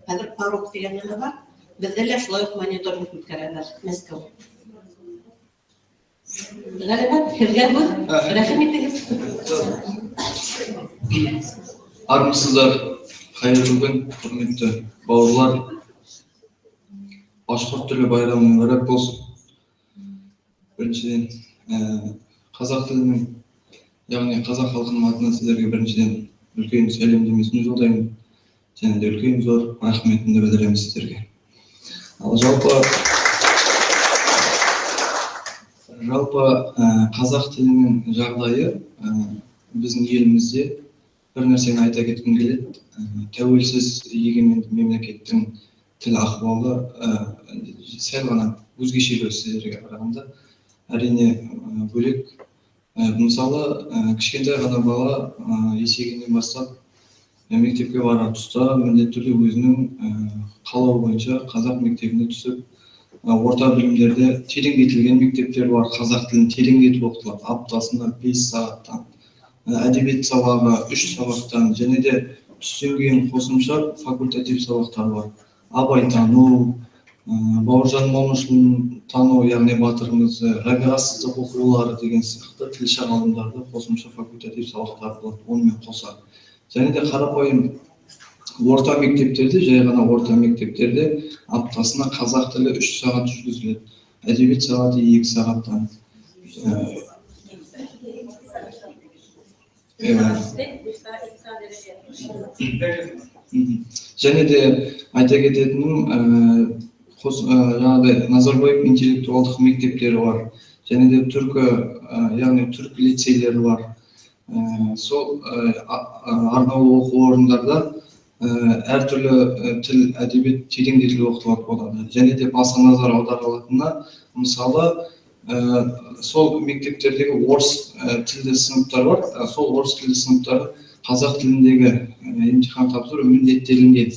Speaker 1: Hazır parok degenler var. Bizde de şulay monitoring ötkәрәләр, Moskva. Galiba kirgan bu. Rahim etiniz.
Speaker 7: Армысыздар, қайырлы күн, құрметті бауырлар. Башқұрт тілі байрамы мүбәрәк болсын. Біріншіден, қазақ тілінің, яғни қазақ халқының атынан сіздерге біріншіден үлкен сәлемдемесін жолдаймын. Және де үлкен зор рахметімді білдіремін сіздерге. Ал жалпы қазақ тілінің жағдайы біздің елімізде бір нәрсені айта кеткім келеді. Тәуелсіз егемен мемлекеттің тіл ахуалы сәл ғана өзгешелеу сіздерге қарағанда. Әрине бөлек. Мысалы, кішкентай ғана бала есегінен бастап мектепке барар тұста міндетті түрде өзінің қалауы бойынша қазақ мектебіне түсіп, орта білімдерде тереңдетілген мектептер бар, қазақ тілін тереңдетіп оқытылады. Аптасына 5 сағаттан, әдебиет сабағы 3 сабақтан, және де түстен кейін қосымша факультатив сабақтар бар. Абайтану, Бауыржан Момышұлын тану, яғни батырымыз, Рабиға сыздық оқулары деген сияқты тілші ғалымдарды қосымша факультатив сабақтар болады, онымен қоса. Және де қарапайым орта мектептерде, жай ғана орта мектептерде аптасына қазақ тілі 3 сағат жүргізіледі. Әдебиет сағаты 2 сағаттан. Және де айта кететінім, Назарбаев интеллектуалдық мектептері бар. Және де яғни түркі лицейлері бар. Сол арнаулы оқу орындарда әртүрлі тіл, әдебиет тереңдетіліп оқытылады болады. Және де баса назар аударылатынына, мысалы, сол мектептердегі орыс тілді сыныптар бар. Сол орыс тілді сыныптар қазақ тіліндегі емтихан тапсыру міндеттелінген.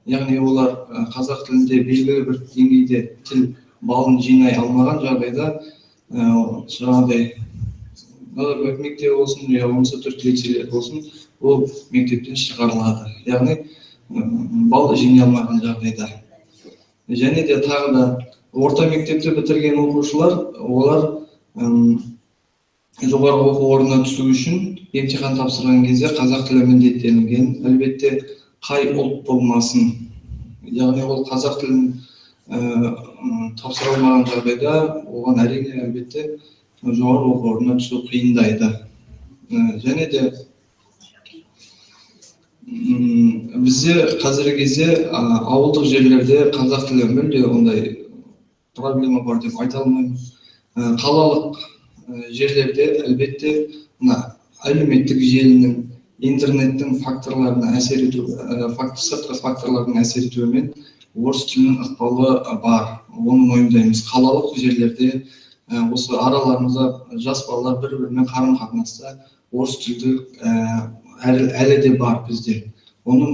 Speaker 7: Яғни олар қазақ тілінде белгілі бір деңгейде тіл балын жинай алмаған жағдайда жаңағыдай Назарбаев мектебі болсын, я болмаса түркі лицейлер болсын, ол мектептен шығарылады. Яғни бал жинай алмаған жағдайда. Және де тағы да орта мектепті бітірген оқушылар, олар жоғарғы оқу орнына түсу үшін емтихан тапсырған кезде қазақ тілі міндеттелінген. Әлбетте қай ұлт болмасын, яғни ол қазақ тілін тапсыра алмаған жағдайда, оған әрине әлбетте жоғарғы оқу орнына түсу қиындайды. Және де бізде қазіргі кезде ауылдық жерлерде қазақ тілі мүлде ондай проблема бар деп айта алмаймын. Қалалық жерлерде әлбетте әлеуметтік желінің, интернеттің факторларына әсер ету, сыртқы факторлардың әсер етуімен орыс тілінің ықпалы бар. Оны мойындаймыз. Қалалық жерлерде осы араларымызда жас балалар бір-бірімен қарым-қатынаста орыс тілді әлі де бар бізде. Оның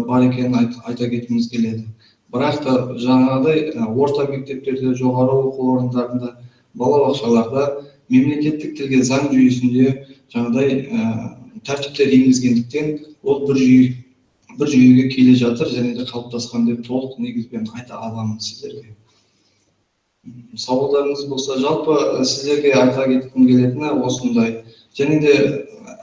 Speaker 7: бар екенін айта кеткіміз келеді. Бірақ та жаңағыдай орта мектептерде, жоғары оқу орындарында, балабақшаларда мемлекеттік тілге заң жүйесінде жаңағыдай тәртіптер енгізгендіктен ол бір жүйеге келе жатыр және де қалыптасқан деп толық негізбен айта аламын сіздерге. Сауалдарыңыз болса, жалпы сіздерге айта кеткім келетіні осындай. Және де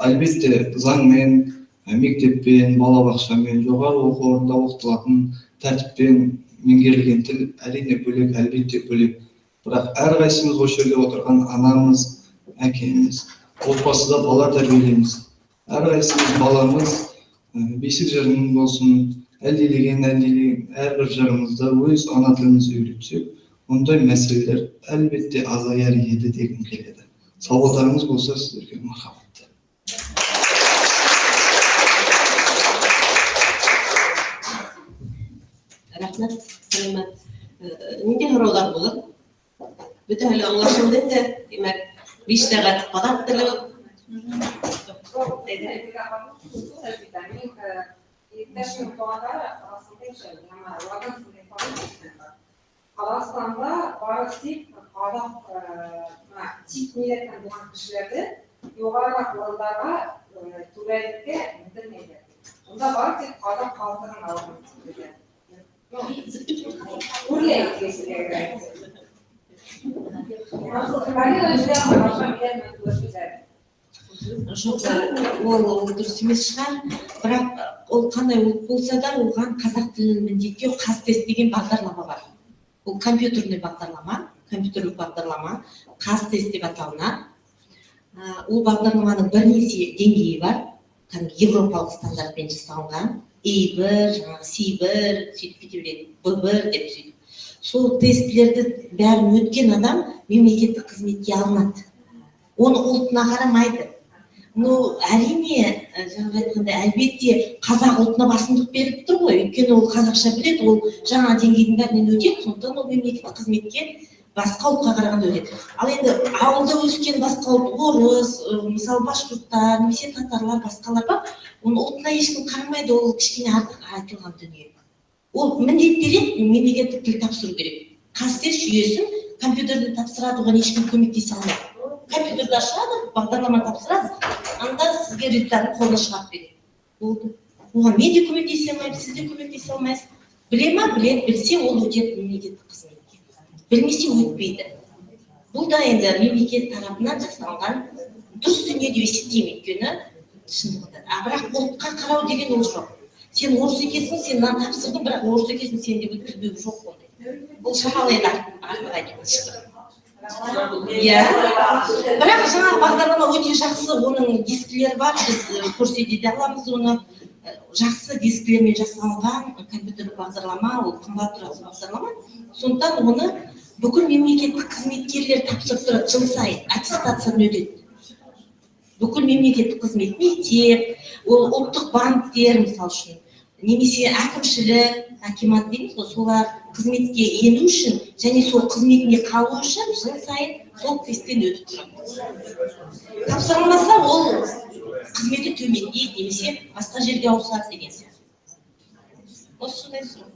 Speaker 7: әлбетте заңмен, мектеппен, балабақшамен, жоғары оқу орнында оқытылатын тәртіппен меңгерілген тіл әрине бөлек, әлбетте бөлек. Бірақ әрқайсымыз осы жерде отырған анамыз, әкеміз, отбасыда бала тәрбиелейміз. Әрқайсымыз баламыз бесік жырының болсын, әлдилеген әрбір жырымызда өз ана тілімізді үйретсек, ондай мәселелер әлбетте азаяр еді дегім келеді. Сауалдарыңыз болса сіздерге мархабат.
Speaker 1: Рахмет, сәлемет. Нендей сұраулар болады? Бүтін әлі аңлашылды да, демек, 5 сағат қазақ тілі
Speaker 8: Ittashim tuğanlara arasındayken ama vagan Қазақстанда бары тек қазақ тип ниеттен болған кішілерді жоғарырақ орындарға төрелікке білдірмейді. Онда бары тек қазақ халқының алғаны дейді. Өрлейді кесілерге.
Speaker 1: Жоқ, ол дұрыс емес шығар, бірақ ол қандай ұлт болса да оған қазақ тілін міндеттеу қазтест деген бағдарлама бар. Ол компьютерлік бағдарлама, қазтест деп аталынады. Ол бағдарламаның бірнеше деңгейі бар, европалық стандартпен жасалған, A1, C1, сөйтіп кете береді, B1 деп сөйтіп. Сол тестілерді бәрін өткен адам мемлекеттік қызметке алынады. Оны ұлтына қарамайды. Әрине, жаңағы айтқандай, әлбетте қазақ ұлтына басымдық беріп тұр ғой, өйткені ол қазақша біледі, ол жаңа деңгейдің бәрінен өтеді, сондықтан ол мемлекеттік қызметке басқа ұлтқа қарағанда өтеді. Ал енді ауылда өскен басқа ұлт, орыс, мысалы башқұрттар, немесе татарлар, басқалар бар, оның ұлтына ешкім қарамайды, ол кішкене артық айтылған дүние. Ол міндеттеледі, мемлекеттік тіл тапсыру керек. Қазтест жүйесін компьютерді тапсырады, оған ешкім көмектесе алмайды. Компьютерді ашады, бағдарлама тапсырады, анда сізге результатын қолына шығарып береді. Болды. Оған мен де көмектесе алмаймын, сіз де көмектесе алмайсыз. Біле ма? Біледі, білсе ол өтеді мемлекеттік қызметке. Білмесе өтпейді. Бұл да енді мемлекет тарапынан жасалған дұрыс дүние деп есептеймін, өйткені шындығында. Бірақ ұлтқа қарау деген ол жоқ. Сен орыс екенсің, сен нан тапсырдың, бірақ орыс екенсің, сен де өткізбеу жоқ ондай. Бұл шамалы енді артық айтып шықты. Иә, бірақ жаңағы бағдарлама өте жақсы, оның дискілері бар, біз көрсете де аламыз оны. Жақсы дискілермен жасалған компьютерлік бағдарлама, ол қымбат тұратын бағдарлама. Сондықтан оны бүкіл мемлекеттік қызметкерлер тапсырып тұрады, жыл сайын аттестациядан өтеді. Бүкіл мемлекеттік қызмет, мектеп, ол ұлттық банктер мысалы үшін, немесе әкімшілік, акимат дейміз ғой, солар қызметке ену үшін және сол қызметіне қалу үшін жыл сайын сол тесттен өтіп тұрады. Тапсырылмаса ол қызметі төмендейді немесе басқа жерге ауысады деген сияқты. Осы сондай сұрақ.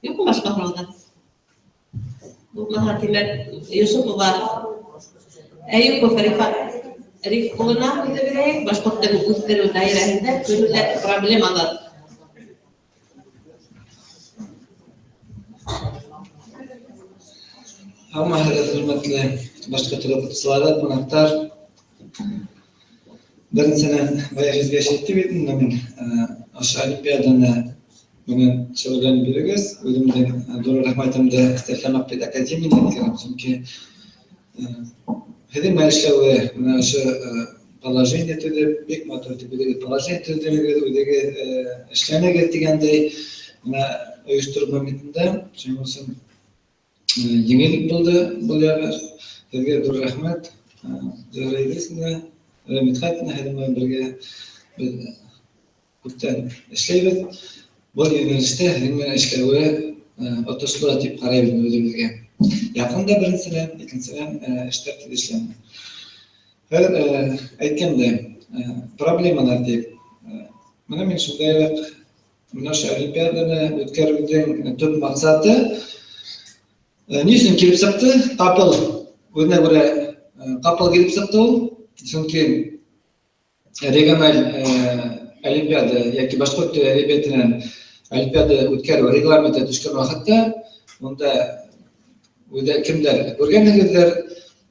Speaker 1: Yok mu başka program? Bu Mahatma Yusupova, Eyüpov Arif Kuluna başkortları uzları dairəsində görülən problemalar.
Speaker 7: Ama hürmetli başka toplantılarda konaklar birinci sene bayağı hizmet ettim ben aşağı Olimpiyadana bunu şöyle biliriz. Ölümden doğru rahmetimde isterlemek bir akademiye gittim çünkü hadi maaşları şu положение tüde büyük matematik bir положение tüde ödege işlerine gittiğinde uyuşturma metinde çünkü yenilik buldu bu yaver. Sizge doğru rahmet. Zöreydesine mithatna hadama birge kutan işleyip bu üniversite hemen işlevi otoslara tip qaraybildim özümüzge. Yakında birinci sene, ikinci sene işlerdi işlem. Her aytganda problemalar deb mana men shunday mana shu olimpiadani o'tkazishning tub maqsadi niçin kelib chiqdi? Qapil o'zine göre qapil kelib chiqdi u. Chunki regional olimpiada yoki boshqa olimpiadadan olimpiada o'tkazish reglamenti tushgan vaqtda unda o'da kimdir ko'rganingizlar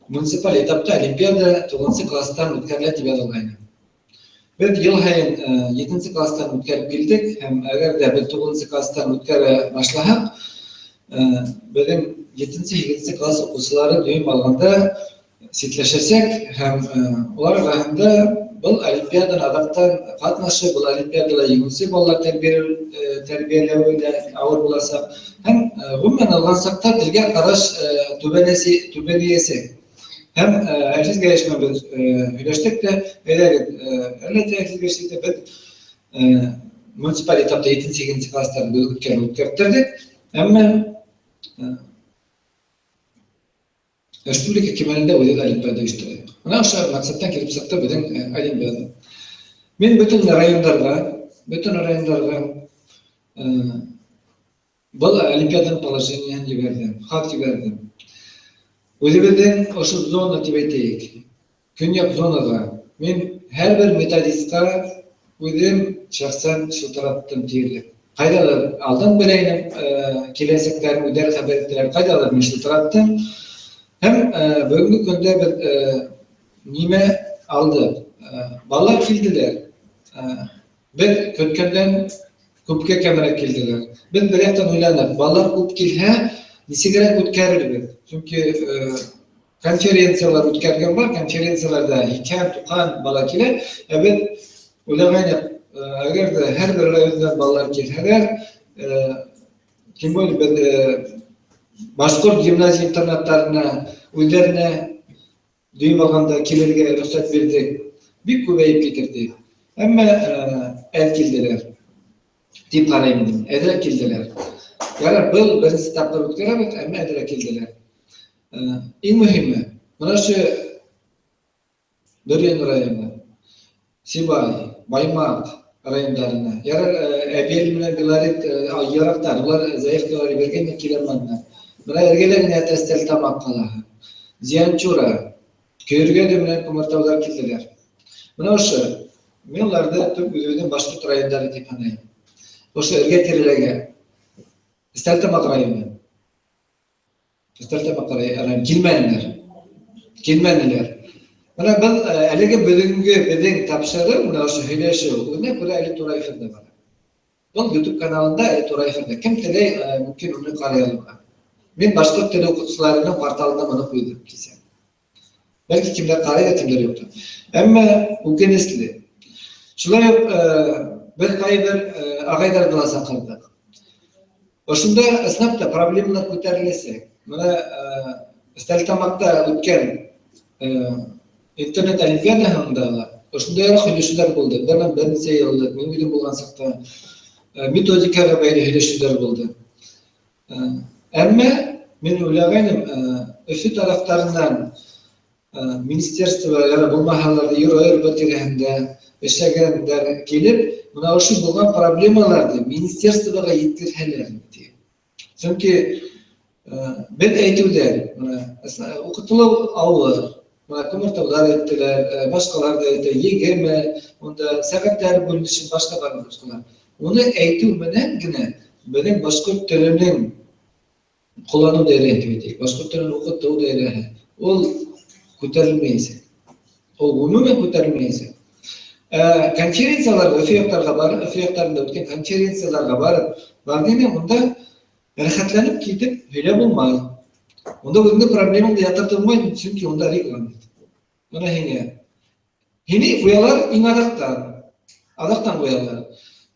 Speaker 7: munisipal etapda olimpiada 9 klassdan o'tkaziladi deb yozilgan. Biz yıl hayın 7 klassdan o'tkazib keldik. Hem agarda biz 9 klassdan o'tkaza boshlasak, bizim 7-8 klass o'quvchilari doim olganda setlashsak ham ular rahimda bu olimpiadan adaptan qatnashib, bu olimpiadalar yig'ilsa bolalar tarbiyalashda avval bo'lsa ham umuman olgansak tilga qarash tubaniyasi hem herkes gelişme biz birleştik de eğer herkes geliştik de biz munisipal etapta 7-8 klasslarda o'tkazdik. Ama Respublika kemalinde o'yda olimpiada uyushtirdik.
Speaker 9: Мына ошо максаттан келип чыкты биздин олимпиада. Мен бүтүн райондорго бұл олимпиаданың положениен жібердім, хат жібердім. Өзіберден ошы зона деп айтайық, көнек зонаға. Мен әрбір методистқа өзім шақсан шылтыраттым тиерлік. Қайдалар алдан білейнім, келесектер, өдер қабареттілер, қайдалар мен шылтыраттым. Hem bugünkü günde bir nime aldı. Ballar kildiler. Bir kötkenden kupke kemere kildiler. Ben bir yaktan uylanıp, ballar kup kilhe, nisigara kutkarır. Çünkü konferensiyalar utkargen var, konferensiyalarda hikaye tukan bala kile. Ben uylanıp, eğer de her bir rayondan ballar kilheler, kim böyle ben Başkort gimnaziya internatlarına, uylarına düğüm alganda kilerge ruhsat verdik. Bir kuvveyip getirdi. Ama el kildiler. Tip karayımdım. Edre kildiler. Yani bu birinci taplar ötkeramet ama edre kildiler. En mühimi, buna şu Döryen rayonu, Sibay, Baymak rayonlarına, Ebel'le Bilarit yaraklar, bunlar zayıflıları vergen kilermanlar. Buna ergelerine testel tamak kalağı. Ziyançura, köyürge de bilen kumartavlar kildiler. Buna oşu, menlarda tüm üzüldüğüm başka rayonları deyip anayım. Oşu erge terilege, testel tamak rayonu. Testel tamak rayonu, kilmenliler. Buna ben elege bölüngü bedeng tapşarı, buna oşu hüleşi, ona kura eli turayfırda bana. Bu YouTube kanalında eli turayfırda. Kim tele mümkün onu karayalım. Ben başka tele okutucularının portalında bana koydum kesin. Belki kimler karayla kimler yoktu. Ama bu genesli. Şulay bir kayıdır ağaydar kılasa kırdık. Oşunda esnafta problemler ko'tarilese, bana istaltamakta ötken internet olimpiada hamda oşunda yarı hüleşüler buldu. Bana ben size yıllık, ben gidip bulgansakta metodikaga baylı hüleşüler buldu. Ama men o'ylagaydim, o'sha taraflarından ministerstvo ya bu mahallarda yurib o'tirganda, ishlaganlar kelib, mana o'sha bo'lgan problemalarni ministerstvoga yetkazganlar. Chunki ben aytuvlar, mana o'qituv avval, mana ko'mirtavlar aytdilar, boshqalar da aytdi, yegimi, unda savatlar bo'linishi boshqa boshqalar. Uni aytuv bilangina benim boshqa tilining kullanım değeri dedik. Başka türlü okuduğu değeri. O kurtarılmayacak. O umumen kurtarılmayacak. Konferensiyalar, öfiyaklarga barıp, öfiyaklarında ötken konferensiyalarga barıp, bardığında onda rahatlanıp gidip öyle bulmayın. Onda özünde problemini de yatırtılmayın çünkü onda reglament. Ona hene. Hene uyalar in adaktan uyalar.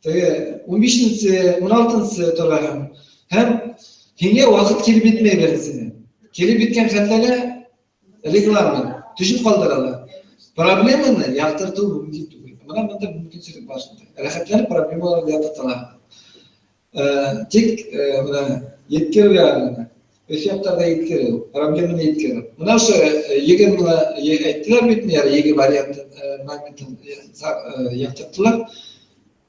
Speaker 9: 15-ci, 16-cı torağım. Hem Henge vakit kelip bitmeye verisini. Kelip bitken xatlara reglament, düşüp kaldıralım. Problemini yaktırtığı mümkün değil. Bana bunda mümkünsüzlük başında. Rahatlanıp problemaları yaktırtılar. Tek yetkir yani. Öfiyatlarda yetkir, problemini yetkir. Buna şu yegin ettiler bitmiyor, yegi varyantın yaktırtılar.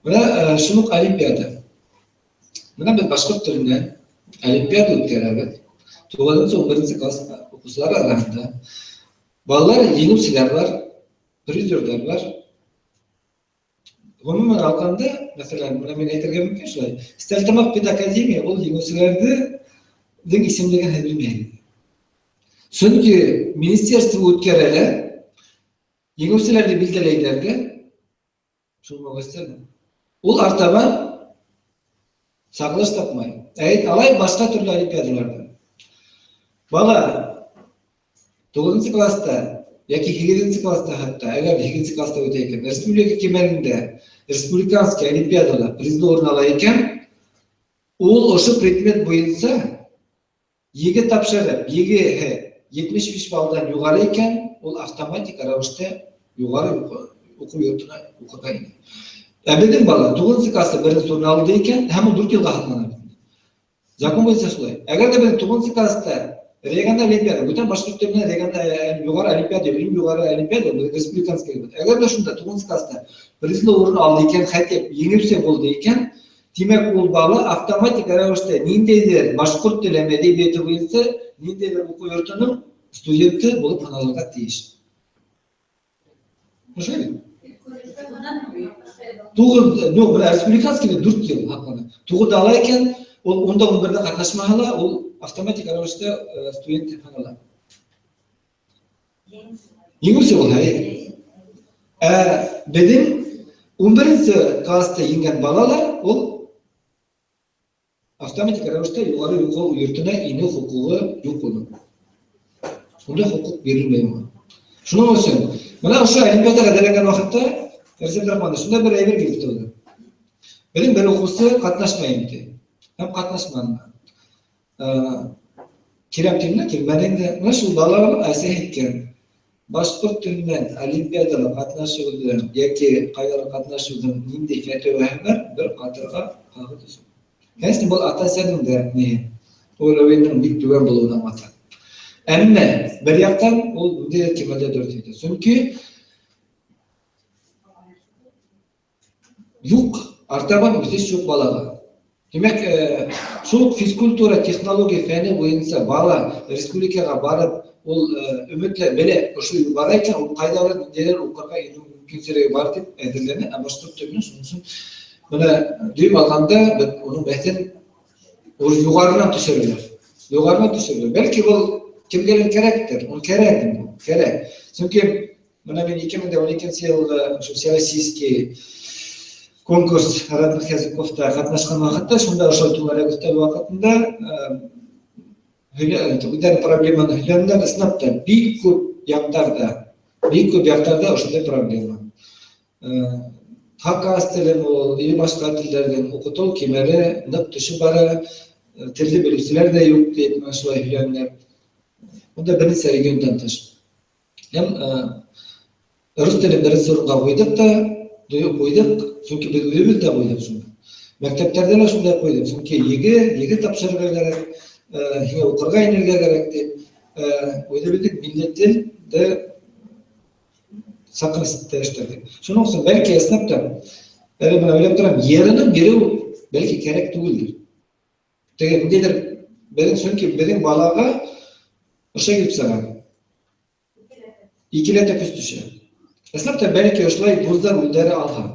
Speaker 9: Buna şunluk olimpiyada. Buna bir başka türünden Olimpiyada ötkeravet. 9-11 klas okusular arasında ballar yeniler var, prizörler var. Umumen alganda, mesela men aytırga mümkün şulay. İstaltamak pedakademiya ol yenilerdi din isimlerini bilmeyin. Çünkü ministerstvo ötkerele yenilerdi bildireylerdi. Şunu gösterdim. Ol artaban saqlaş tapmayın. Evet, alay başka türlü olimpiadalarda. Bala 9. klasta, yoki 8. klasta hatta, eğer 8. klasta öteyken, respublika kemerinde, respublikanskiy olimpiadalar prizli o'rin olayotgan, ol o'sha predmet bo'yicha yegi topshirib, yegi 75 balldan yuqori ekan, ol avtomatik ravishda yuqori o'quv yurtida o'qigan. Bizim bala 9. klasta birinchi o'rin oldi ekan, hamma 4 yilga haqlanadi. Zakon bo'yicha shulay. Agar da ben 9. klassda Региональный олимпиада, бүтән башкорт телинен югары олимпиада, эң югары олимпиада, республиканский. Эгер да шунда тугыз класста призлы орын алды экен, хәтеп еңепсе булды экен, демек ул бала автоматик рәвештә ниндейдер башкорт теле әдәбияты буенча ниндейдер уку йортының студенты булып саналырга тиеш. Ошо. Тугыз, республиканский 4 ел хакында. Тугызда ала экен, ул 10-11-дә катнашмаганда, ул автоматик рәвештә студент дип санала. Еңүсе ул хәй. Безнең 11-нче класста ингән балалар, ул автоматик рәвештә югары уку йортына ине хукугы юк була. Шунда хукук бирелмәй. Шуның өчен, менә ошо олимпиадага дәләгән вакытта Рәсәлдәрмәдә шунда бер әйбер килеп торды. Безнең бер укучы катнашмый инде. Һәм катнашмады. Кирәк тимне, килмәдеңдә, менә шул балалар әсә иткән. Башкорт теленнән олимпиадага катнашудан яки кайда катнашудан нинди фәтва бар, бер катырга кагы төшә. Кәсен бул ата-әсәнең дә не, уйлавының бик түбән булуына мата. Әмма бер яктан ул үзе кимәлдә дөрт. Чөнки юк, артабан үсеш юк балага. Демәк, шул физкультура, технология фәне буенча бала республикага барып, ул өметле беле ошо бара икән, ул кайдалар ниндәйләр укырга ине мөмкинлеге бар дип әзерләнә, ә башкорт теленең шунысын менә дип алганда, уның бәхтен югарынан төшерәләр. Югарынан төшерәләр. Бәлки ул кемгәлер кирәктер, ул кирәк. Чөнки менә мин 2012 елда всероссийский конкурс родных языковта катнашкан вакытта, шунда ошол түгәрәк өстәл вакытында проблеманы һөйләгәндә сынапта бик күп яктарда ошондай проблема. Хакас телен ул, или башка телләрдән укыту кимәле нык төшү бара, телне белүчеләр дә юк дип шулай һөйләнәләр. Монда берничә региондан тыш. Һәм рус телен беренче урынга куйдык, чөнки без үзебез дә куйдык шуны. Мәктәптәрдә дә шундай куйдык, чөнки еге тапшырырга кирәк, һиңа укырга инергә кирәк дип, үзебезнең милләт телдә сакрыстырып эшләдек. Шуның өчен бәлки әснәптә, әле менә уйлап торам, yerini бирү бәлки кирәк түгелдер. Теге ниндидер, чөнки безнең балага ошо килеп сыга. Икеләтә күз төшә. Әснәптә бәлки ошолай буздар үлдәре алган.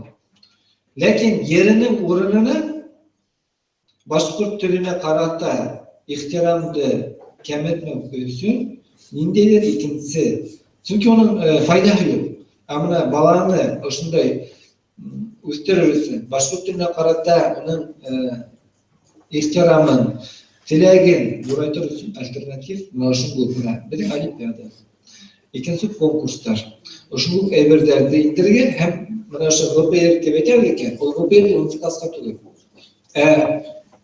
Speaker 9: Ләкин yerinin урынына башкорт теленә карата ихтирамды кәметмәү өчен ниндидер икенчесе. Чөнки уның файдасы юк. Амына баланы ошондай үстерер өчен башкорт теленә карата уның ихтирамын, теләген бурайтыр өчен альтернатив ошол булган. Безнең олимпиада. Икенче конкурстар. Ошол әйберләрне индергән һәм менә ошо ГПР дип әйтәләр икән. Ул ГПР 10 класска түгел.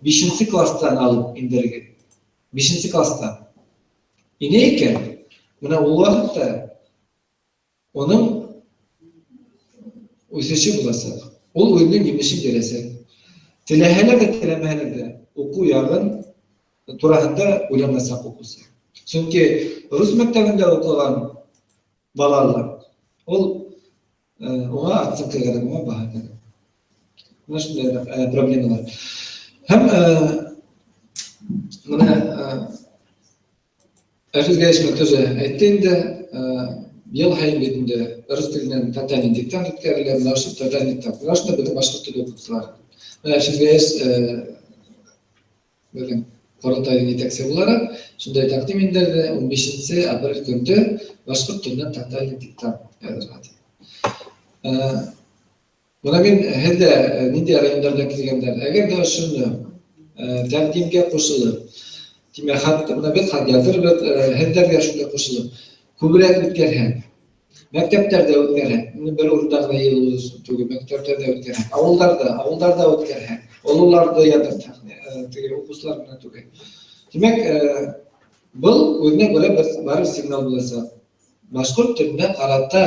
Speaker 9: 5 класстан алып индергән. 5 класста. Ине икән. Менә ул вакытта уның үсеше буласы. Ул үзенең нимешен бирәсе. Теләһәләр дә теләмәһәләр дә уку ягын турында уйламасак укусы. Чөнки рус мәктәбендә укыган балалар, ул уңа оценка кирәк, уңа баһа кирәк. Менә шундай проблемалар. Һәм менә Әфизгә тоже әйтте инде, ел һайын битендә рус теленнән татарин диктант үткәрелә, менә ошо татарин диктант. Менә шунда бөтен башкорт теле укытучылар. Менә Әфизгә безнең Корылтай җитәкчесе буларак, шундай тәкъдим индерде, 15 апрель көндә башкорт теленнән татарин диктант әзерләде. Менә мин һәрдә нинди районнарда килгәндер, әгәр дә шуны тәкъдимгә кушылып, тимәк хатта менә бит хат язырбыз, һәрдәргә шунда кушылып, күбрәк үткәрһәң, мәктәптәрдә үткәрһәң, бер урында гына ел түгел, мәктәптәрдә үткәрһәң, авылдарда үткәрһәң, олыларды ядыртсаң, теге укучылар менә түгел. Тимәк, бул үзенә күрә бер сигнал буласы. Башкорт теленә карата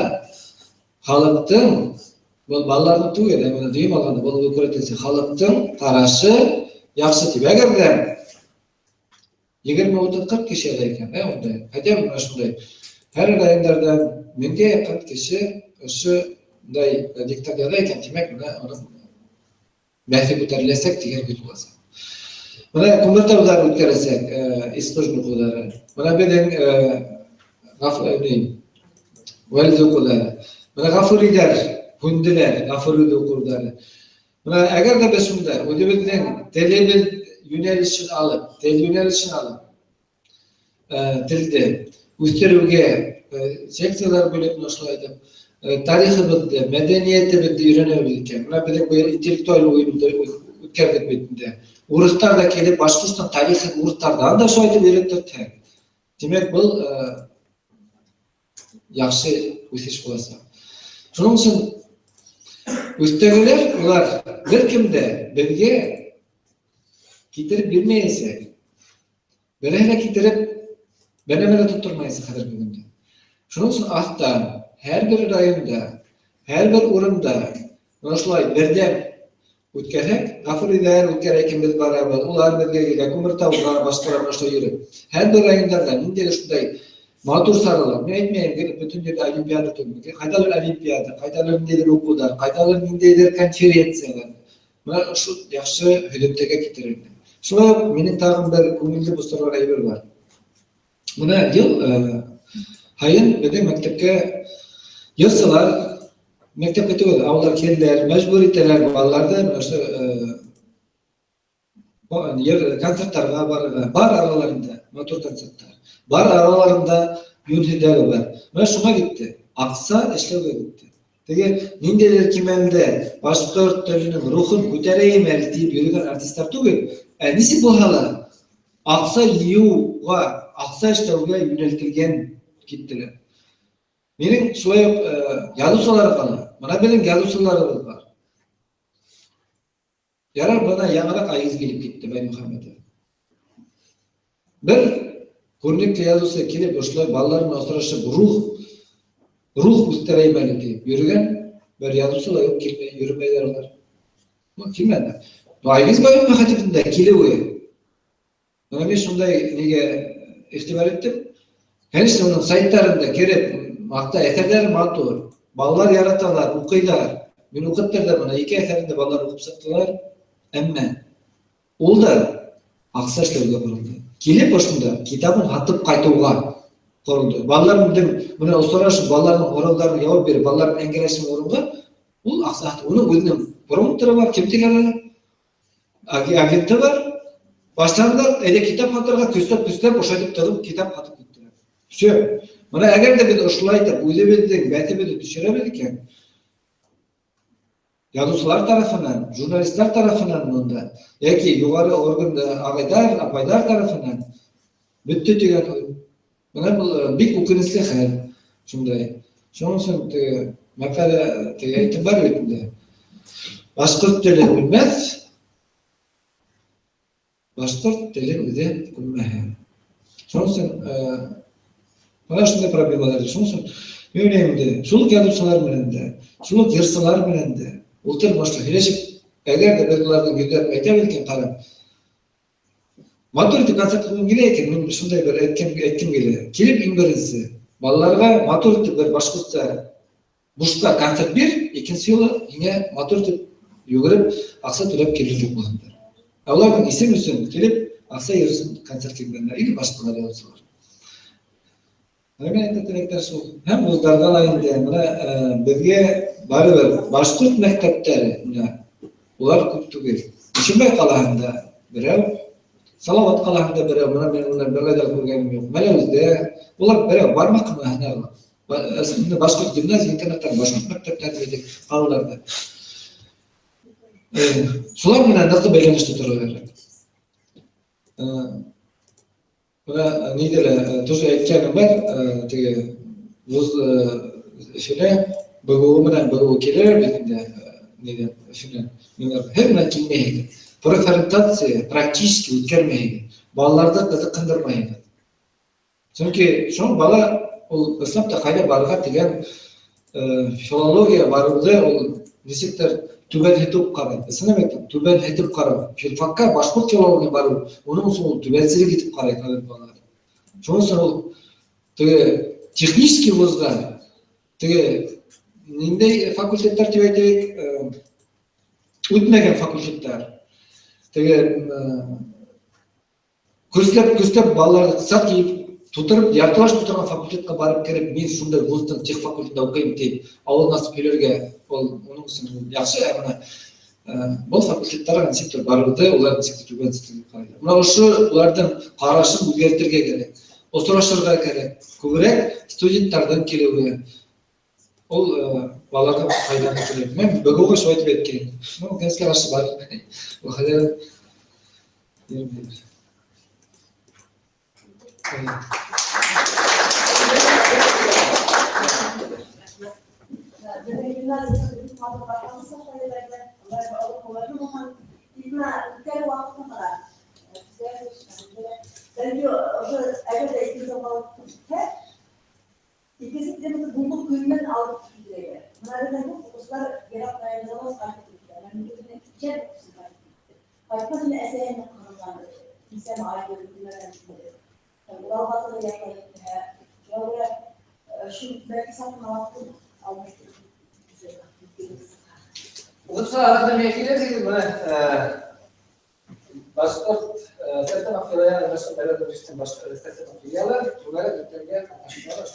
Speaker 9: халыктың, бул балаларны түгел, менә дим алганда бул күрәтелсә, халыктың карашы яхшы дип. Әгәр дә 20-30-40 киши екен, ондай. Хотя мына ушундай. Һәр райондардан 1000-ге якын киши ушундай диктатурада екен, демек мына анын бәхи күтәрелсәк дигән бит буласы. Мына Күмертаудар үткәрәсәк, испужны кулдары. Мына безнең Вәлди укулары. Мына Гафурилар, Хүнделәр, Гафури укулары. Мына әгәр дә без шунда үзебезнең телебез юнәлешен алып, тел юнәлешен алып, телде үстерүгә секциялар бүлеп нашлайды. Тарихыбызды, мәдәниятебезде өйрәнәбез икән. Мына безнең бу интеллектуаль уенда үткәрдек битендә. Урыслар да килеп Башкортстан тарихын урыслардан да шайтып өйрәтте. Демәк, бу яхшы үсеш буласы. Шуның өчен үстәгеләр улар беркемдә безгә китереп бирмәйсә, берәһенә китереп бәнәмәлә тоттырмайсың хәзерге көндә. Шуның өчен астан һәрбер районда, һәрбер урында шулай бердәм үткәрһәк, Гафурилар үткәрәкен без барабыз, улар безгә килә, Күмертаулар башкалар шулай йөреп. Һәрбер районда ниндәй шундай матур саралар. Мен әйтмәйм, бөтен җирдә олимпиада түгел. Кайдалыр олимпиада, кайдалыр ниндәйдер укулар, кайдалыр ниндәйдер конференциялар. Менә шу яхшы һөҗәттәгә китерелде. Шулай минем тагын бер күңелле булсырга әйбер бар. Менә ел һайын безнең мәктәпкә йөрсәләр, мәктәпкә түгел, авыллар килделәр, мәҗбүр итәләр балаларны концертларга барырга, бар араларында матур концертлар. Бар араларында юнһидәге бар. Менә шуңа китте. Акса эшләүгә китте. Теге ниндәйдер кимәлдә башкорт теленең рухын күтәрәйем әле дип йөргән артистлар түгел, нисек булһалар, акса юуга, акса эшләүгә юнәлтелгән киттеләр. Минем шулай ук язучылар кала. Менә безнең язучыларыбыз бар. Ярар, бана яңарак айыз килеп китте Баймөхәммәтов. Бер күрнекле язучы килеп ошолай балаларны асрашып рух үстерәйем әле дип йөргән бер язучылар юк, килмәй йөрмәйләр алар. Бу килмәде. Айыз Баймөхәммәтовның килүе. Менә мин шундай нигә ихтибар иттем. Конечно, уның сайтларында кереп макта әсәрләре матур. Балалар яраталар, укыйлар. Мин укыттырдым, менә 2 әсәрендә балалар укып сыктылар. Әмма ул да акса эшләүгә корылды. Килеп ошында китабын хатып кайтуга корылды. Балаларның менә осрашып, балаларның оралдарын ябып берип, балаларның әңгәмәсен урынга ул акса, уның үзенең промоутеры бар, кем дигәнләр? Агенты бар. Баштарында әйдә китап хатырга көстәп ошайтып торып китап хатып киттеләр. Все. Менә әгәр дә без ошулай итеп үзебезнең бәтебезне төшерәбез икән, язучылар тарафынан, журналистлар тарафынан монда, яки югары органда агайдар, апайдар тарафынан бөтте дигән. Менә бу бик үкенечле хәл. Шундай. Шуның өчен мәкалә әйтеп бар бит. Башкорт теле белмәс, башкорт теле үзе белмәһә. Шуның өчен mana şunday problemler. Şunun için önemli. Şuluk yazıcılar bilen de, şuluk yırsılar bilen de, ultur başta hileşip, eğer de belirlerden gönderip aytabilken karab. Maturity konseptinin gileyken, ben şunday bir etkim geliyor. Kilip inbirinsi, balalarga maturity bir başkutsa, buçta konsept bir, ikinci yılı yine maturity yugurip, aksa türep kirlilik bulandır. Onlardan isim üstün kilip, aksa yırsın konsept kilbenler, ili başkalar yazıcılar. Men aytayotgan shu ham o'zlaridan ayinda bizga baribir Bashkurt maktablari ular ko'p tugul. Ishimay qalanda birov, Salovat qalanda birov, mana men ular birga ko'rganim yo'q. Mana o'zda ular birov barmoqmi hana. Aslida Bashkurt gimnaziya internatdan Bashkurt maktablari qalalarda. Shular bilan naqd belgilashda turaveradi. Buna neydiler, tuz aytganim var, tege vuz şöyle bu keler bizde neydi şöyle hemen kimeydi. Preferentatsiya praktik o'tkazmaydi. Bolalarda qiziqtirmaydi. Chunki shu bola ul islomda qayda borga degan filologiya borida ul nisikdir түбән һитеп карый. Исенә әйтәм, түбән һитеп карый. Филфакка башкорт ялауына бару, оның соң ул түбәнсезлек итеп карый балалар. Шуның соң ул технический вузга ниндәй факультеттар дип әйтәйек, үтмәгән факультеттар. Көстәп балаларны кысак киеп тутырып, яртылаш тутырган факультетка барып кереп, мен шундай вуздың тех факультетында укыйм дип, авыл насып һөйләргә, оның өчен яхшы, бұл факультеттарга ничектер баруды, улар ничектер түбәнсезлек карый. Менә ошо уларның карашын үзгәртергә кирәк. Осрашырга кирәк. Күбрәк студентлардан килүе. Ул балаларга файда китерә. Мен бүгенге шулай дип әйткән. Ну, кескә каршы бар. Ул хәзер
Speaker 1: İkisini bulduk günmen aldık diye. Bunlardan bu uluslar yarak dayanamaz artık. Yani bunu içer kısımlar. Başka bir eserin kanunları. İnsan aile bölümlerden çıkıyor. Buralarda da yaklaşık. Böyle şu belki satın almıştık.
Speaker 3: Oğuzlar arada mevkiler değil mi? Başkort sertifikat afiyatları başka belediye başkanı başka sertifikat afiyatları bunlara götürmeye katlaşmalar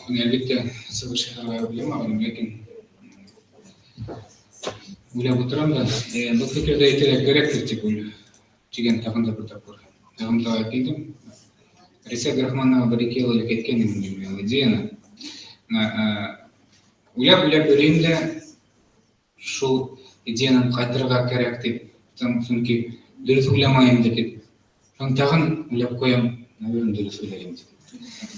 Speaker 4: Elbette sonuçlarına bilemem, lakin uylab o'tiraman. Bu fikrda aytalik kerakdir deb degan tag'inda bir topor. Tag'inda keldim. Risat Rahmanova bir ikki yillik aytgan edim ideyani. Uylab o'ylab shu ideyani qaytarga kerak deb, chunki dürüst o'ylamayman deb. Tag'in o'ylab qo'yam, naверное, dürüst o'ylayman.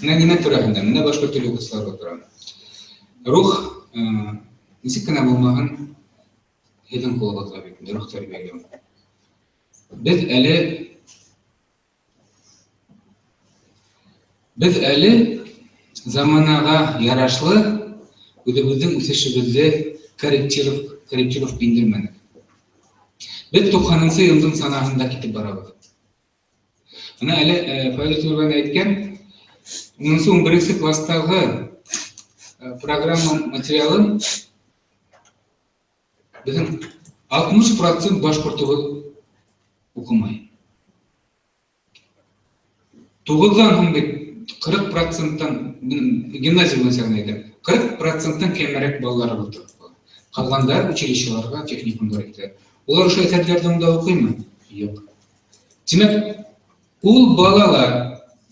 Speaker 4: Mana nima turaganda, mana boshqa turli kurslar o'tiraman. Ruh nisikana bo'lmagan hedin qo'lga bek, ruh tarbiyalagan. Biz әле заманага ярашлы үзебезнең үсешебезне корректировка индермәдек. Biz 90-нчы елның санагында китеп барабыз. Менә әле Фәйзул Турган әйткән, 11-нче класстагы программа материалын bizim 60% башкортыбыз укымай. 9'dan 40%'dan gimnaziya bo'lsa-da 40%'dan kemrek bolalar bo'ldi. Qolganlar училищеларга, техникумга ketdi. Ular o'sha asarlardan o'qiymi? Yo'q. Demak, ул bolalar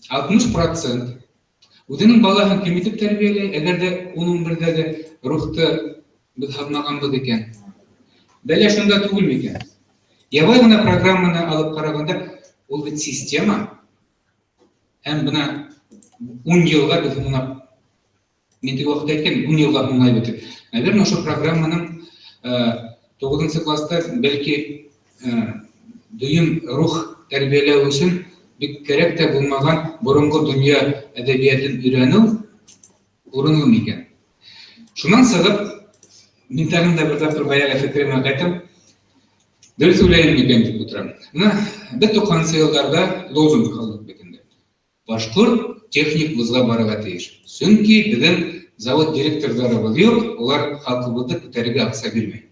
Speaker 4: 60% o'zining bolalarni kim etib tarbiyalay, agarda uning birdagi ruhni biz hammaganbız ekan. Бәле шунда түгел микән? Ябай гына программаны алып караганда, ул бит система. Һәм бuna 10 елга без моны мен теге вакытта әйткән, 10 елга моны әйтеп. Наверное, ошо программаның 9-нчы класста бәлки дүйім рух тәрбияләү өчен бик кирәк тә булмаган борынгы дөнья әдәбиятын өйрәнү урынлы микән? Шуннан сыгып мен тагын да bir тапкыр баягы фикремне кайтам. Дөрес уйлайм дигән дип утырам. Менә 90-нчы елларда лозунг калдык битендә. Башкорт техник вузга барырга тиеш. Чөнки безнең завод директорлары юк, алар халкыбызны күтәрергә акча бирмәй.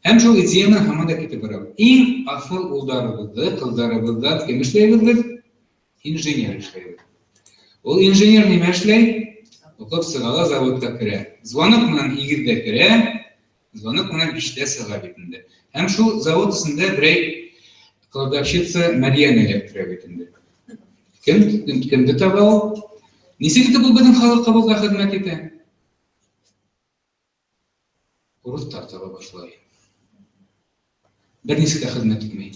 Speaker 4: Һәм шул идеяны һаман да китеп бара. Иң асыл улдарыбызды, кыздарыбыздан кем эшләйбез? Инженер эшләйбез. Ул инженер нимә эшләй? Укып сыгала заводка керә. Звонок менән 2-дә керә, звонок менән 5-дә сыга битендә. Һәм шул завод исендә берәй кладовщица Марияна электро битендә. Кемде таба ул? Ничек итеп ул безнең халыкка булга хезмәт итә? Урыслар таба башлай. Бер ничек хезмәт итмәй.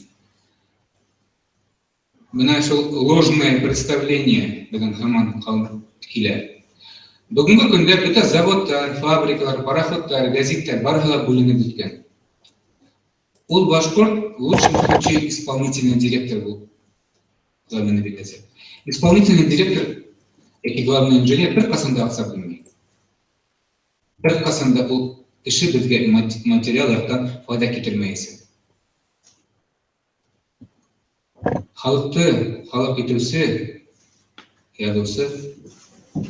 Speaker 4: Менә шул ложное представление безнең һаман калып килә. Бүгенге көндә бөтә заводтар, фабрикалар, пароходтар, газеттар барыгы бүленеп беткән. Ул башкорт лучший исполнительный директор бул. главный навигатор. Исполнительный директор, и главный инженер бір қасында ақсап білмей. Бір қасында бұл іші бізге материалдардан пайда кетірмейсі. Халықты халық етуші, ядусы,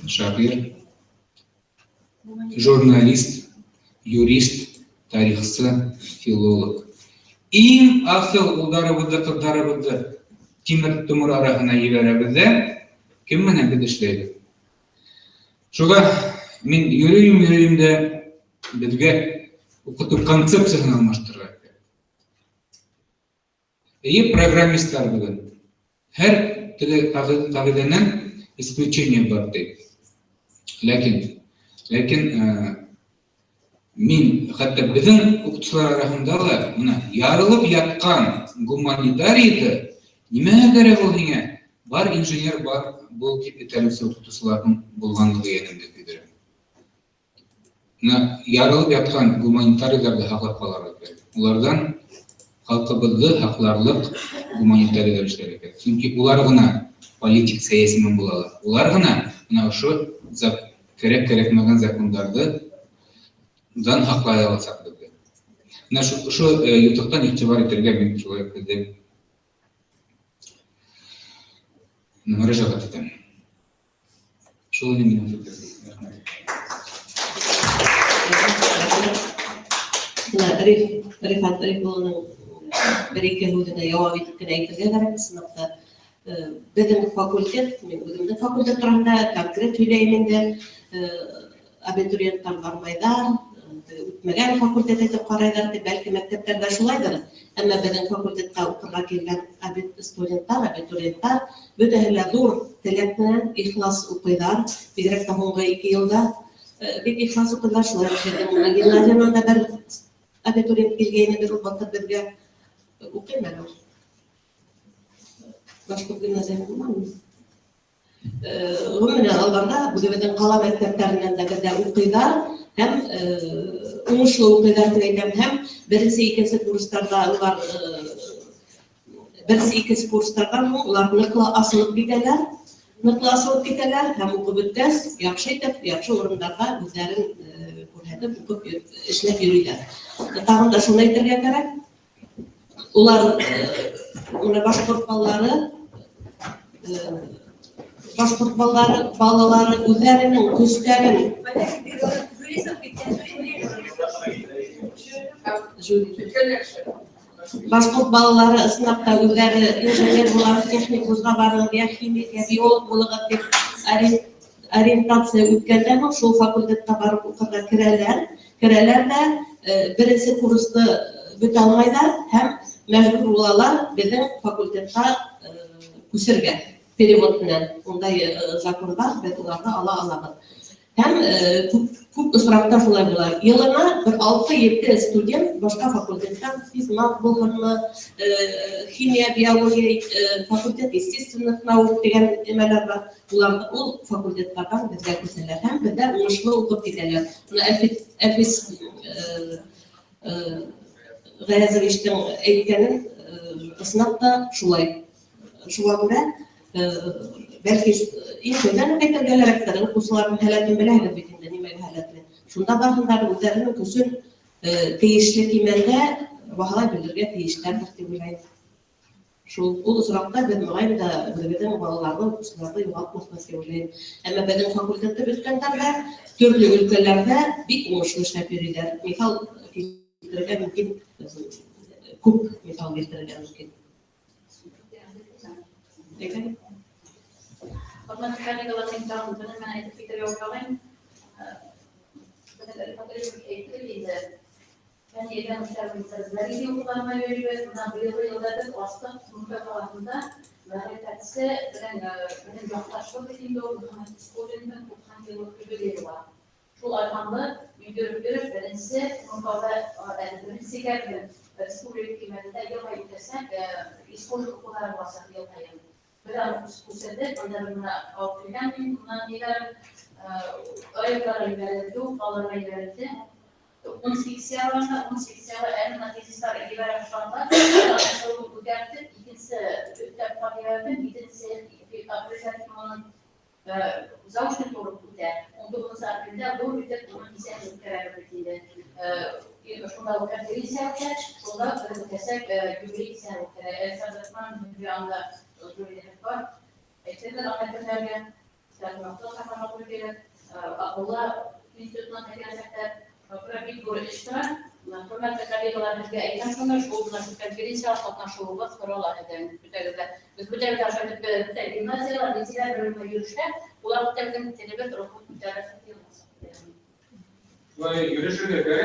Speaker 4: шағир, журналист, юрист, тарихшы, филолог. Ең асыл ұлдарыбызды, қыздарыбызды темір тұмыр арасына еберебізді кім менен біз ішлейді. Шуға мен үйреймді бізге оқыту концепциясын алмаштырға. Программисттар бүгін. Әр тілі қағиданан исключение бар дейді. Ләкин мен хатта біздің оқытушылар арасында мына ярылып ятқан гуманитарийді неме керек ол деңе бар инженер бар бұл тәрбиесі оқытушылардың болғандығы енімді күйдірі. Ярылып ятқан гуманитарийларды хақлап қалар екен. Олардан халқыбызды хақларлық гуманитарийлер іштер екен. Чүнки олар ғана политик саясымен болады. Олар ғана мына ұшы керек-керекмеген закондарды дан хақлай алсақ бізге. Мына ұшы ютықтан ихтибар етерге мен солай көздем. Мұражаға тұтам. Шолыны мен өтірді.
Speaker 1: Рифат Рифолының бір-екі өтіне жауап еткен әйтірге қарап, сыныпта біздің факультет, мен өзімдің факультет тұрғанда конкрет үйлеймінде абитуриенттар бармайдар, үтмеген факультет етіп қарайдар, бәлкі мектептерді шулайдар. Әмі біздің факультетқа оқырға келген студенттар, абитуриенттар бөтәһеллә зур теләкменән ихлас укыйдар. Бигрәк тә һуңгы 2 елда бик ихлас укыйдар. Шулай эшләгән. Гимназиянда бер абитуриент килгәне бер вакыт безгә укыймы? Башка гимназиянда гомумән алганда безнең кала мәктәпләреннән дә бездә укыйдар. Һәм уңышлы укыйдар дигән һәм беренче икенче курсларда улар беренче икенче курслардан улар ныклы асылып китәләр һәм укып беткәч яхшы итеп, яхшы урыннарда үзләрен күрһәтеп укып эшләп йөриләр. Тагын да шуны әйтергә кирәк. Улар уна башкорт балалары үзләренең көчләрен башкорт балалары сынапта үзләре инженер булып, техник вузга барып, химик, биолог булып дип ориентация үткәндә шул факультетта барып укырга керәләр дә беренче курсты бөтә алмайдар һәм мәҗбүр булалар безнең факультетка күчергә перевод белән. Ундай закон бар, без уларны ала алабыз. Һәм күп очракта шулай була. Елына бер 6-7 студент башка факультеттан, физмат булганмы, химия, биология факультет, естественных наук дигән әмәләр бар. Улар ул факультетлардан безгә күчәләр һәм бездә уңышлы укып китәләр. Әлфис Гаязовичтың әйткәнен ысынапта шулай. Шуңа күрә бәлки инде әйтергәләрәктер, укучыларның һәләтен беләбез бит инде, нимәгә һәләтле. Шунда барганнар үзләренең көчен тиешле кимәлдә баһалай белергә тиешләр дип уйлыйм. Шул очракта без мөгаен дә безнең балаларны, укучыларны югалтмаска дип уйлыйм. Әмма безнең факультетта үткәндә төрле өлкәләрдә бик уңышлы эшләп йөриләр. Мисал китерергә мөмкин, күп мисал китерергә мөмкин.
Speaker 2: Одна механика латинтан, бuna men aytib ketayoq qoling. Buni qadriylik aytib, ben yerden işlerimizi uygulama veriyoruz. Bundan bir yıldadır aslında sınıfta kalanında verilmesi benim yaklaşık dediğimde o psikolojiden kurtan yıllık ödülleri var. Şu arkamda bir görüp birincisi sınıfta birincisi geldi. Psikolojik kıymetinde yıl ayı desem psikolojik okullara basak yıl ayı. Biraz kusede onlarına okuyan bundan diğer ayaklara ilerledi, ufalara ilerledi. 18 yaşlarında 18 yaşlar en neticesinde ilerleyen şanlar. Sonra bu dertte ikincisi ötep kariyerden, ikincisi заочный турып үтә. 19 апрельдә бұл үтеп, оның кесен үткәрәбе бетінде. Шунда конференция үтә, шунда өтәсәк юбилей кесен үткәрә. Сәбәтман bir anda öldürülüyor var. Ekserler anlatırlarga, sağlıklı sağlamak ülkeler, akıllı institutuna tekersekler, pratik bir işler, hürmetli kollegalarımızga aytgan şunlar, şu konferensiya qatnaşuğumuz so'roqlar ekan. Biz bu yerda aşağıda gimnaziyalar, liseler bölümüne yürüyüşler, ular bu yerda telebet ruhut mücadelesi yapıyoruz.
Speaker 4: Şöyle yürüyüşüne göre,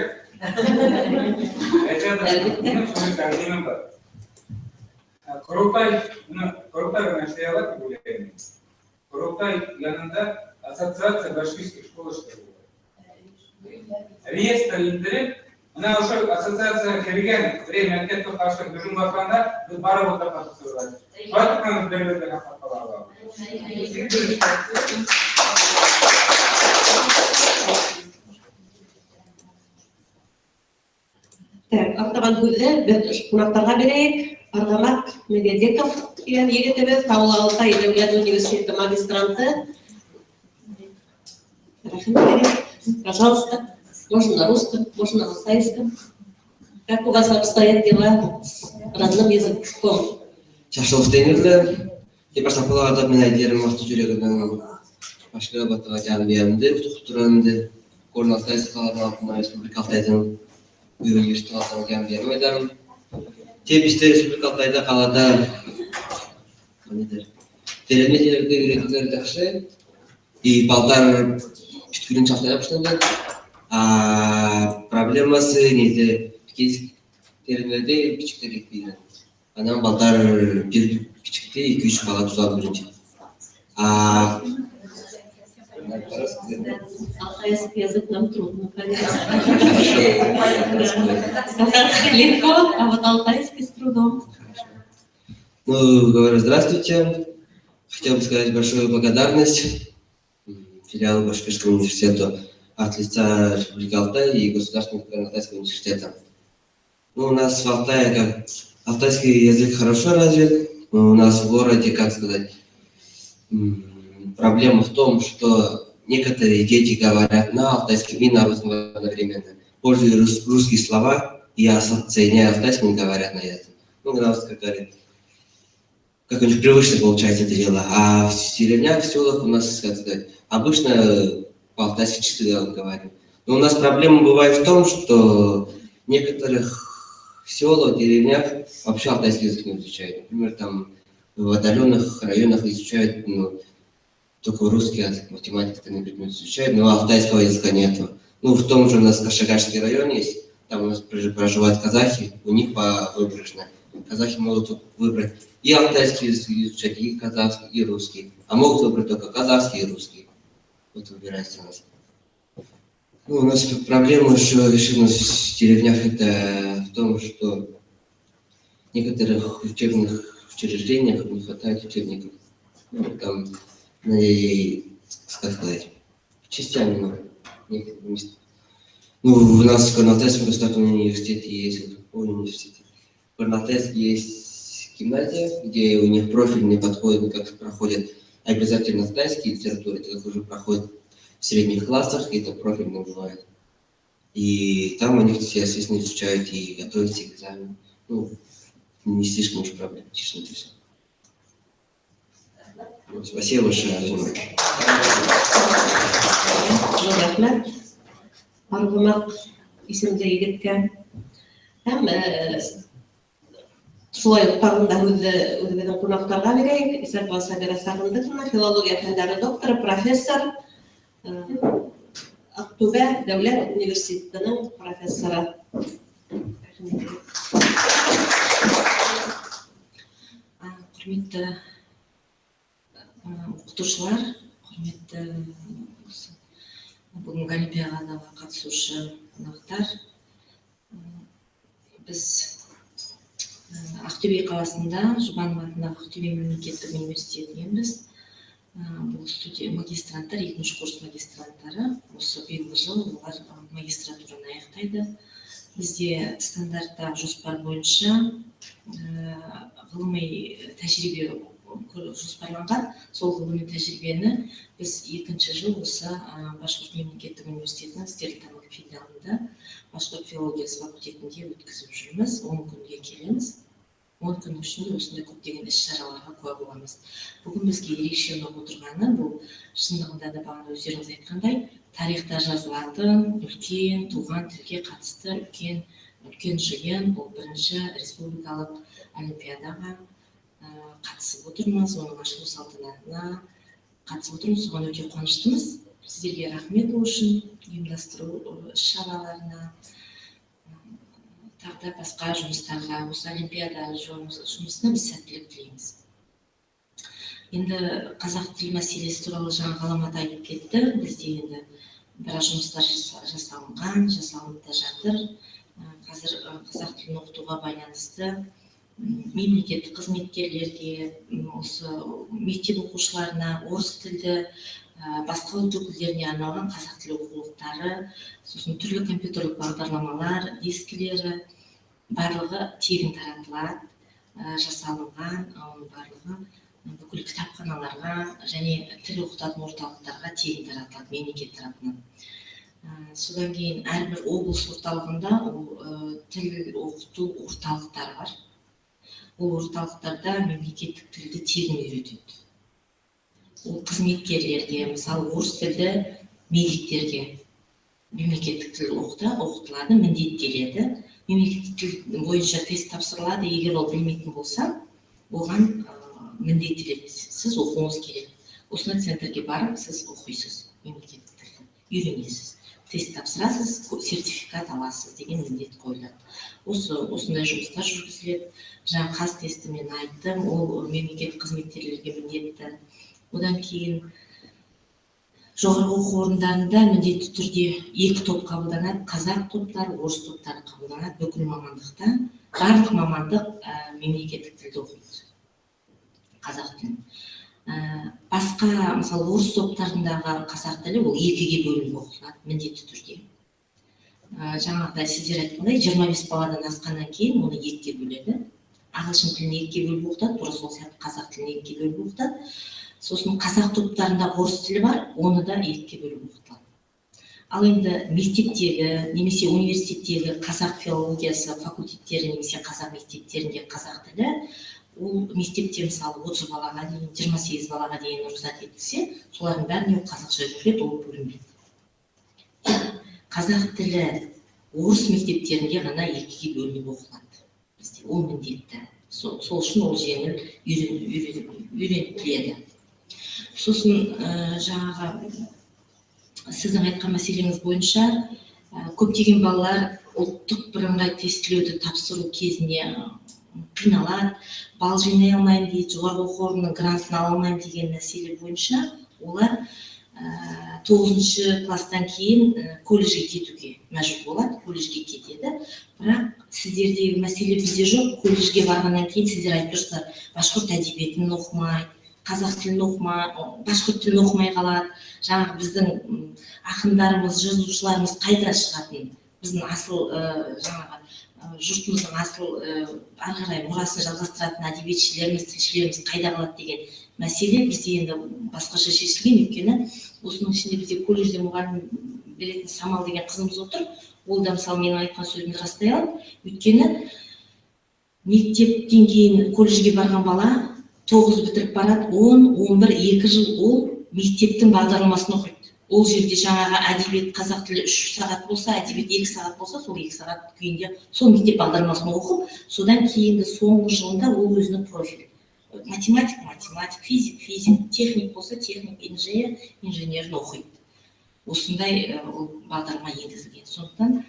Speaker 4: benim şöyle tercihim var. Kurultay bilan ishlayapti bu yerda. Kurultay yanında assotsiatsiya bashkirskiy shkola ishlayapti. Reyestr indirib, mana o'sha assotsiatsiyaga kirgan mamlakatga qarshi hujum qilganda biz baribir tarqatib so'raymiz. Faqat davlatga xafa qilamiz.
Speaker 1: Артабан һүҙҙе беҙ ҡунаҡтарға бирәйек. Арғамак Медведеков дигән егетебеҙ, Таулы Алтай дәүләт университеты магистранты. Пожалуйста, можно на русском, можно на алтайском. Как у вас обстоят дела с родным языком?
Speaker 10: Чашылық деймізді. Епарсан қолағадап мен әйдерім ақты жүрегінің башқыға батыға жағын берімді, құтық тұрынды, Горн Алтайсы қаларына Алтайна Республика Алтайдың университет қаласына жағын берім айдарым. Тебішті Республика Алтайда қалада тереңе жерді үйретілерді қышы, и балдар пүткілін шақтайға пұштанды. Проблемасы неде тереңелерде пүчіктер екпейді. Анан балдар бир кичикте 2-3 бала тузак биринчи.
Speaker 1: Алтайский язык нам трудно, конечно. Казахский легко, а вот алтайский с трудом.
Speaker 10: Ну, говорю, здравствуйте. Хотел бы сказать большую благодарность филиалу Башкирского университета от лица Республики Алтай и Государственного Алтайского университета. Ну, у нас в Алтае как алтайский язык хорошо развит, но у нас в городе, как сказать, проблема в том, что некоторые дети говорят на алтайском и на русском одновременно. Пользуя русские слова и соединяя алтайским, не говорят на этом. Ну, граф говорит, как у них привычно получается это дело. А в деревнях, в селах у нас, как сказать, обычно по-алтайски чисто говорим. Но у нас проблема бывает в том, что некоторых в селах, в деревнях вообще алтайский язык не изучают. Например, там в отдаленных районах изучают только русский язык, математика, например, изучают, но алтайского языка нету. Ну, в том же у нас Кашагарский район есть, там у нас проживают казахи, у них выборочно. Казахи могут выбрать и алтайский язык изучать, и казахский, и русский. А могут выбрать только казахский и русский. Вот выбирается у нас. Ну, у нас проблема еще у нас в деревнях это в том, что в некоторых учебных учреждениях не хватает учебников. Ну, там, как сказать, частями, но некоторые места. Ну, у нас в Горно-Алтайском государственном университете есть, в Горно-Алтайске есть гимназия, где у них профильные подходы, как проходят обязательно алтайские литературы, это как уже проходит в средних классах, и это профильно бывает. И там они, естественно, изучают и готовятся к экзамену. Ну, не слишком уж проблематично это все. Спасибо большое.
Speaker 1: Рахмет. Арғымақ исемді егетке. Һәм шулай тағында өзіміздің қонақтарға берейік. Исәк Сабира Сағындықова, филология фәндері докторы, профессор, Ақтөбе дәүләт университетінің профессоры.
Speaker 11: Құрметті оқытушылар, құрметті бүгінгі олимпиадаға қатысушы қонақтар, біз Ақтөбе қаласында Жұбанов атындағы Ақтөбе мемлекеттік университетіненбіз. Бұл магистранттар, екінші курс магистранттары, осы биылғы жылы олар магистратураны аяқтайды. Бізде стандартта жоспар бойынша ғылыми тәжірибе жоспарланған. Сол ғылыми тәжірибені біз екінші жыл осы Башқұрт мемлекеттік университетінің Стерлитамак филиалында Башқұрт филологиясы факультетінде өткізіп жүрміз. 10 күнге келеміз. 10 күн ішінде осындай көптеген іс-шараларға куә боламыз. Бүгін бізге ерекше ұнап отырғаны, бұл шындығында да бағана өздеріңіз айтқандай, тарихта жазылатын үлкен туған тілге қатысты үлкен жиын. Бұл бірінші республикалық олимпиадаға қатысып отырмыз, оның ашылу салтанатына қатысып отырмыз. Соған өте қуаныштымыз. Сіздерге рахмет ол үшін, ұйымдастыру іс-шараларына, тағы да басқа жұмыстарға, осы олимпиада жұмысына біз сәттілік тілейміз. Енді қазақ тілі мәселесі туралы жаңа Ғаламат айтып кетті. Бізде енді біраз жұмыстар жасалынып та жатыр. Қазір қазақ тілін оқытуға байланысты мемлекеттік қызметкерлерге, осы мектеп оқушыларына орыс тілді, басқа ұлт өкілдеріне арналған қазақ тілі оқулықтары, сосын түрлі компьютерлік бағдарламалар, дискілері барлығы тегін таратылады, жасалынған, оның барлығы бүкіл кітапханаларға және тіл оқытатын орталықтарға тегін таратылады мемлекет тарапынан. Содан кейін әрбір облыс орталығында тіл оқыту орталықтары бар. Ол орталықтарда мемлекеттік тілді тегін үйретеді. Ол қызметкерлерге, мысалы орыс тілді медиктерге мемлекеттік тіл оқытылады, міндеттеледі. Мемлекеттік тіл бойынша тест тапсырылады. Егер ол білмейтін болса, оған міндеттеледі. Сіз оқуыңыз керек. Осындай центрге барып, сіз оқисыз, мемлекеттік тілді үйренесіз. Тест тапсырасыз, сертификат аласыз деген міндет қойылады. Осындай жұмыстар жүргізіледі. Жаңа қаз тесті мен айттым, ол мемлекеттік қызметкерлерге міндетті. Одан кейін жоғарғы оқу орындарында міндетті түрде 2 топ қабылданады. Қазақ топтары, орыс топтары қабылданады. Бүкіл мамандықта барлық мамандық мемлекеттік тілді оқиды. Қазақ тілін. Басқа, мысалы, орыс топтарындағы қазақ тілі ол 2-ге бөлініп оқылады, міндетті түрде. Жаңағыдай сіздер айтқандай, 25 баладан асқаннан кейін оны 2-ге бөледі. Ағылшын тілін 2-ге бөліп оқытады, тура сол сияқты қазақ тілін 2-ге бөліп оқытады. Сосын қазақ топтарында орыс тілі бар, оны да 2-ге бөліп оқытады. Ал енді мектептегі немесе университеттегі қазақ филологиясы факультеттері немесе қазақ мектептерінде қазақ тілі, ол мектепте мысалы 30 балаға дейін, 28 балаға дейін рұқсат етілсе, солардың бәріне қазақша жүреді, ол бөлінбейді. Қазақ тілі орыс мектептерінде ғана 2-ге бөлініп оқылады. Бізде ол міндетті. Сол үшін ол жеңіл үйретіледі. Сосын жаңағы сіздің айтқан мәселеңіз бойынша көптеген балалар ұлттық бірыңғай тестілеуді тапсыру кезінде қиналады, балл жинай алмаймын дейді, жоғарғы оқу орнының грантын ала алмаймын деген мәселе бойынша олар 9 класстан кейін колледжге кетуге мәжбүр болады, колледжге кетеді. Бірақ сіздердегі мәселе бізде жоқ. Колледжге барғаннан кейін сіздер айтып тұрсыздар, башқұрт әдебиетін оқымай, қазақ тілін оқымай, башқұрт тілін оқымай қалады. Жаңағы біздің ақындарымыз, жазушыларымыз қайда шығатын? Біздің асыл жаңағы жұртымыздың асыл ары қарай мұрасын жалғастыратын әдебиетшілеріміз, тілшілеріміз қайда қалады деген мәселе бізде енді басқаша шешілген. Өйткені осының ішінде бізде колледжде мұғалім беретін Самал деген қызымыз отыр. Ол да мысалы менің айтқан сөзімді растай алады. Өйткені мектептен кейін колледжге барған бала 9 бітіріп барады, 10, 11, 2 жыл ол мектептің бағдарламасын оқиды. Ол жерде жаңағы әдебиет қазақ тілі 3 сағат болса, әдебиет 2 сағат болса, сол 2 сағат күйінде сол мектеп бағдарламасын оқып, содан кейінгі соңғы жылында ол өзінің профилі. Математик, физик, техник болса, техник, инженерін оқиды. Осындай бағдарлама енгізілген. Сондықтан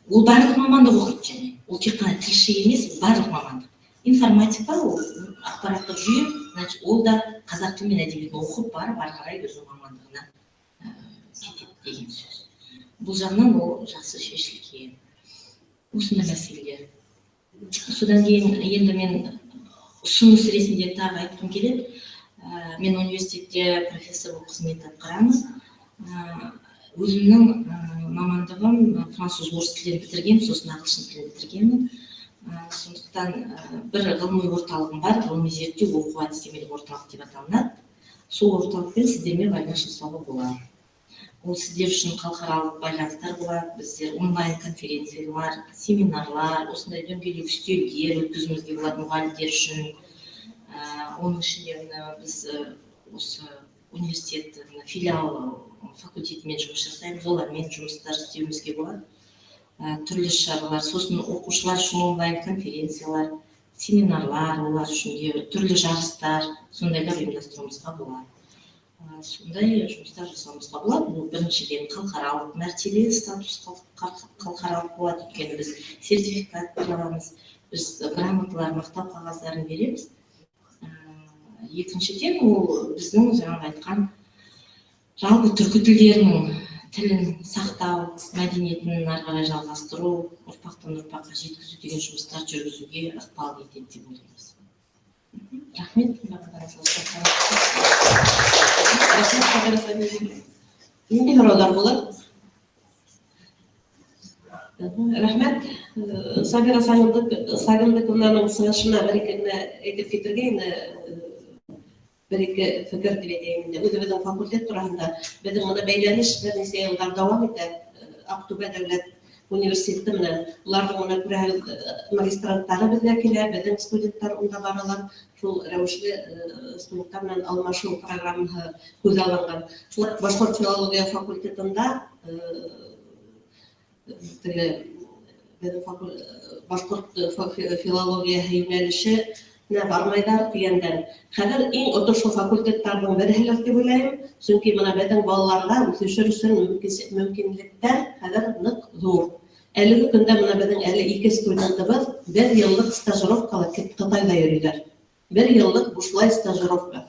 Speaker 11: ол барлық мамандық оқиды және. Ол тек қана тілші емес, барлық мамандық. Информатика, ол ақпараттық жүйе, значит, ол да қазақ тілі мен әдебиетін оқып барып, ары қарай өзінің мамандығына кетеді деген сөз. Бұл жағынан ол жақсы шешілген. Осындай мәселелер. Содан кейін енді мен ұсыныс ретінде тағы айтқым келеді. Мен университетте профессор болып қызмет атқарамын. Өзімнің мамандығым француз орыс тілін бітіргенмін, сосын ағылшын тілін бітіргенмін. Сондықтан бір ғылыми орталығым бар, ғылыми зерттеу оқу әдістемелік орталық деп аталынады. Сол орталықпен сіздермен байланыс жасауға болады. Ол сіздер үшін халықаралық байланыстар болады, біздер онлайн конференциялар, семинарлар, осындай дөңгелек үстелдер өткізуімізге болады мұғалімдер үшін. Оның ішінде біз осы университет филиал факультетімен жұмыс жасаймыз, олармен жұмыстар істеуімізге болады. Түрлі шаралар, сосын оқушылар үшін онлайн конференциялар, семинарлар, олар үшін түрлі жарыстар, сондайлар ұйымдастыруымызға болады. Сондай жұмыстар жасауымызға болады. Бұл біріншіден халықаралық мәртебе статус халықаралық болады, өйткені біз сертификат аламыз, біз грамоталар, мақтау қағаздарын береміз. Екіншіден ол біздің жаңағы айтқан жалпы түркі тілдерінің тілін сақтау, мәдениетін ары қарай жалғастыру, ұрпақтан ұрпаққа жеткізу деген жұмыстар жүргізуге ықпал етеді деп ойлаймыз. Рахмет.
Speaker 12: Нендей сұрақтар болады? Рахмет. Сабира Сагындықованың сыңашына бір-екені айтып кетірген бір-екі пікір деп етейін. Өзіміздің факультет турасында біздің мұны бәйләніш бірнеше жылдар давам етті. Ақтөбе дәулет университеті менен улардың мұны магистранттары бізге келер, біздің студенттар онда баралар. Шул рәвешле студенттар менен алмашу программасы көз алынған. Башқұрт филология факультетында башқұрт филология юнәлеше бармайдар дегенден. Хәзер иң отышлы факультеттардың бірі деп ойлаймын. Чөнки мына безнең балаларга үсешер өчен мөмкинлектәр хәзер нык зур. Әлеге көндә мына безнең әле 2 студентыбыз 1 еллык стажировкага китеп Кытайда йөриләр. 1 еллык бушлай стажировка.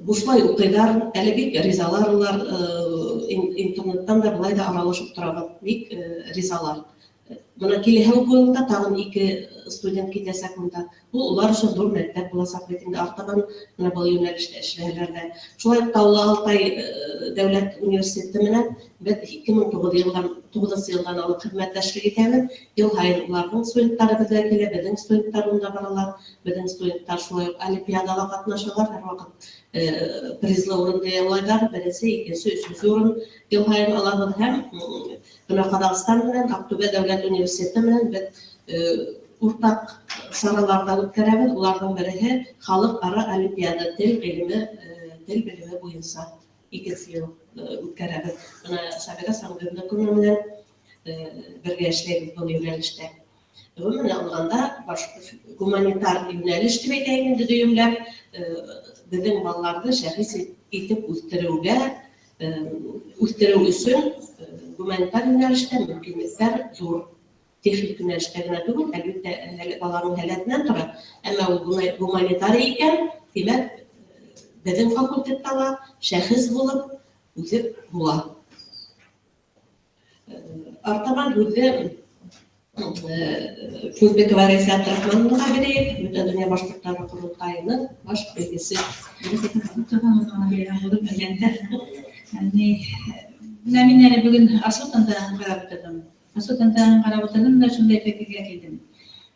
Speaker 12: Бушлай укыйлар, әле бик ризалар улар, интернеттан да булай да аралашып торабыз, бик ризалар. Мына киләһе укуында тагын 2 студент китәсәк монда. Бу улар өчен зур мәктәп буласак бит инде артыгын мына бу юнәлештә эшләрләр. Шулай Таулы Алтай дәүләт университеты менән без 2009 елдан алып хезмәттәшлек итәбез. Ел һайын уларның студентлары безгә килә, безнең студентлар унда баралар. Безнең студентлар шулай ук олимпиадага катнашалар, һәрвакыт призлы урынды яулайлар, беренче, икенче, өченче урын ел һайын алабыз һәм Бuna Қазақстан менән Ақтөбе дәүләт университеты менән без уртак сараларда үткәрәбез. Уларның береһе халыкара олимпиада тел белеме буенча 2 ел үткәрәбез. Менә Сабира Сагындыкова менән бергә эшләйбез бу юнәлештә. Менә алганда башка гуманитар юнәлеш дип әйтәйин инде дөемләп, безнең балаларны шәхес итеп үстерү өчен гуманитар юнәлештә мөмкинлекләр зур. Техник юнәлештә генә түгел, әлбәттә балаларның һәләтеннән тора. Әмма ул гуманитарий икән, димәк, безнең факультетта шәхес булып үсеп була. Артабан үзе Күзбекова Рәйсә Абдрахмановнаға берейік, Бүтән дөнья башкортлары құрылтайының баш белгісі.
Speaker 13: Мен әле бүген асыл тантананы қарап отырдым да шундай пікірге келдім.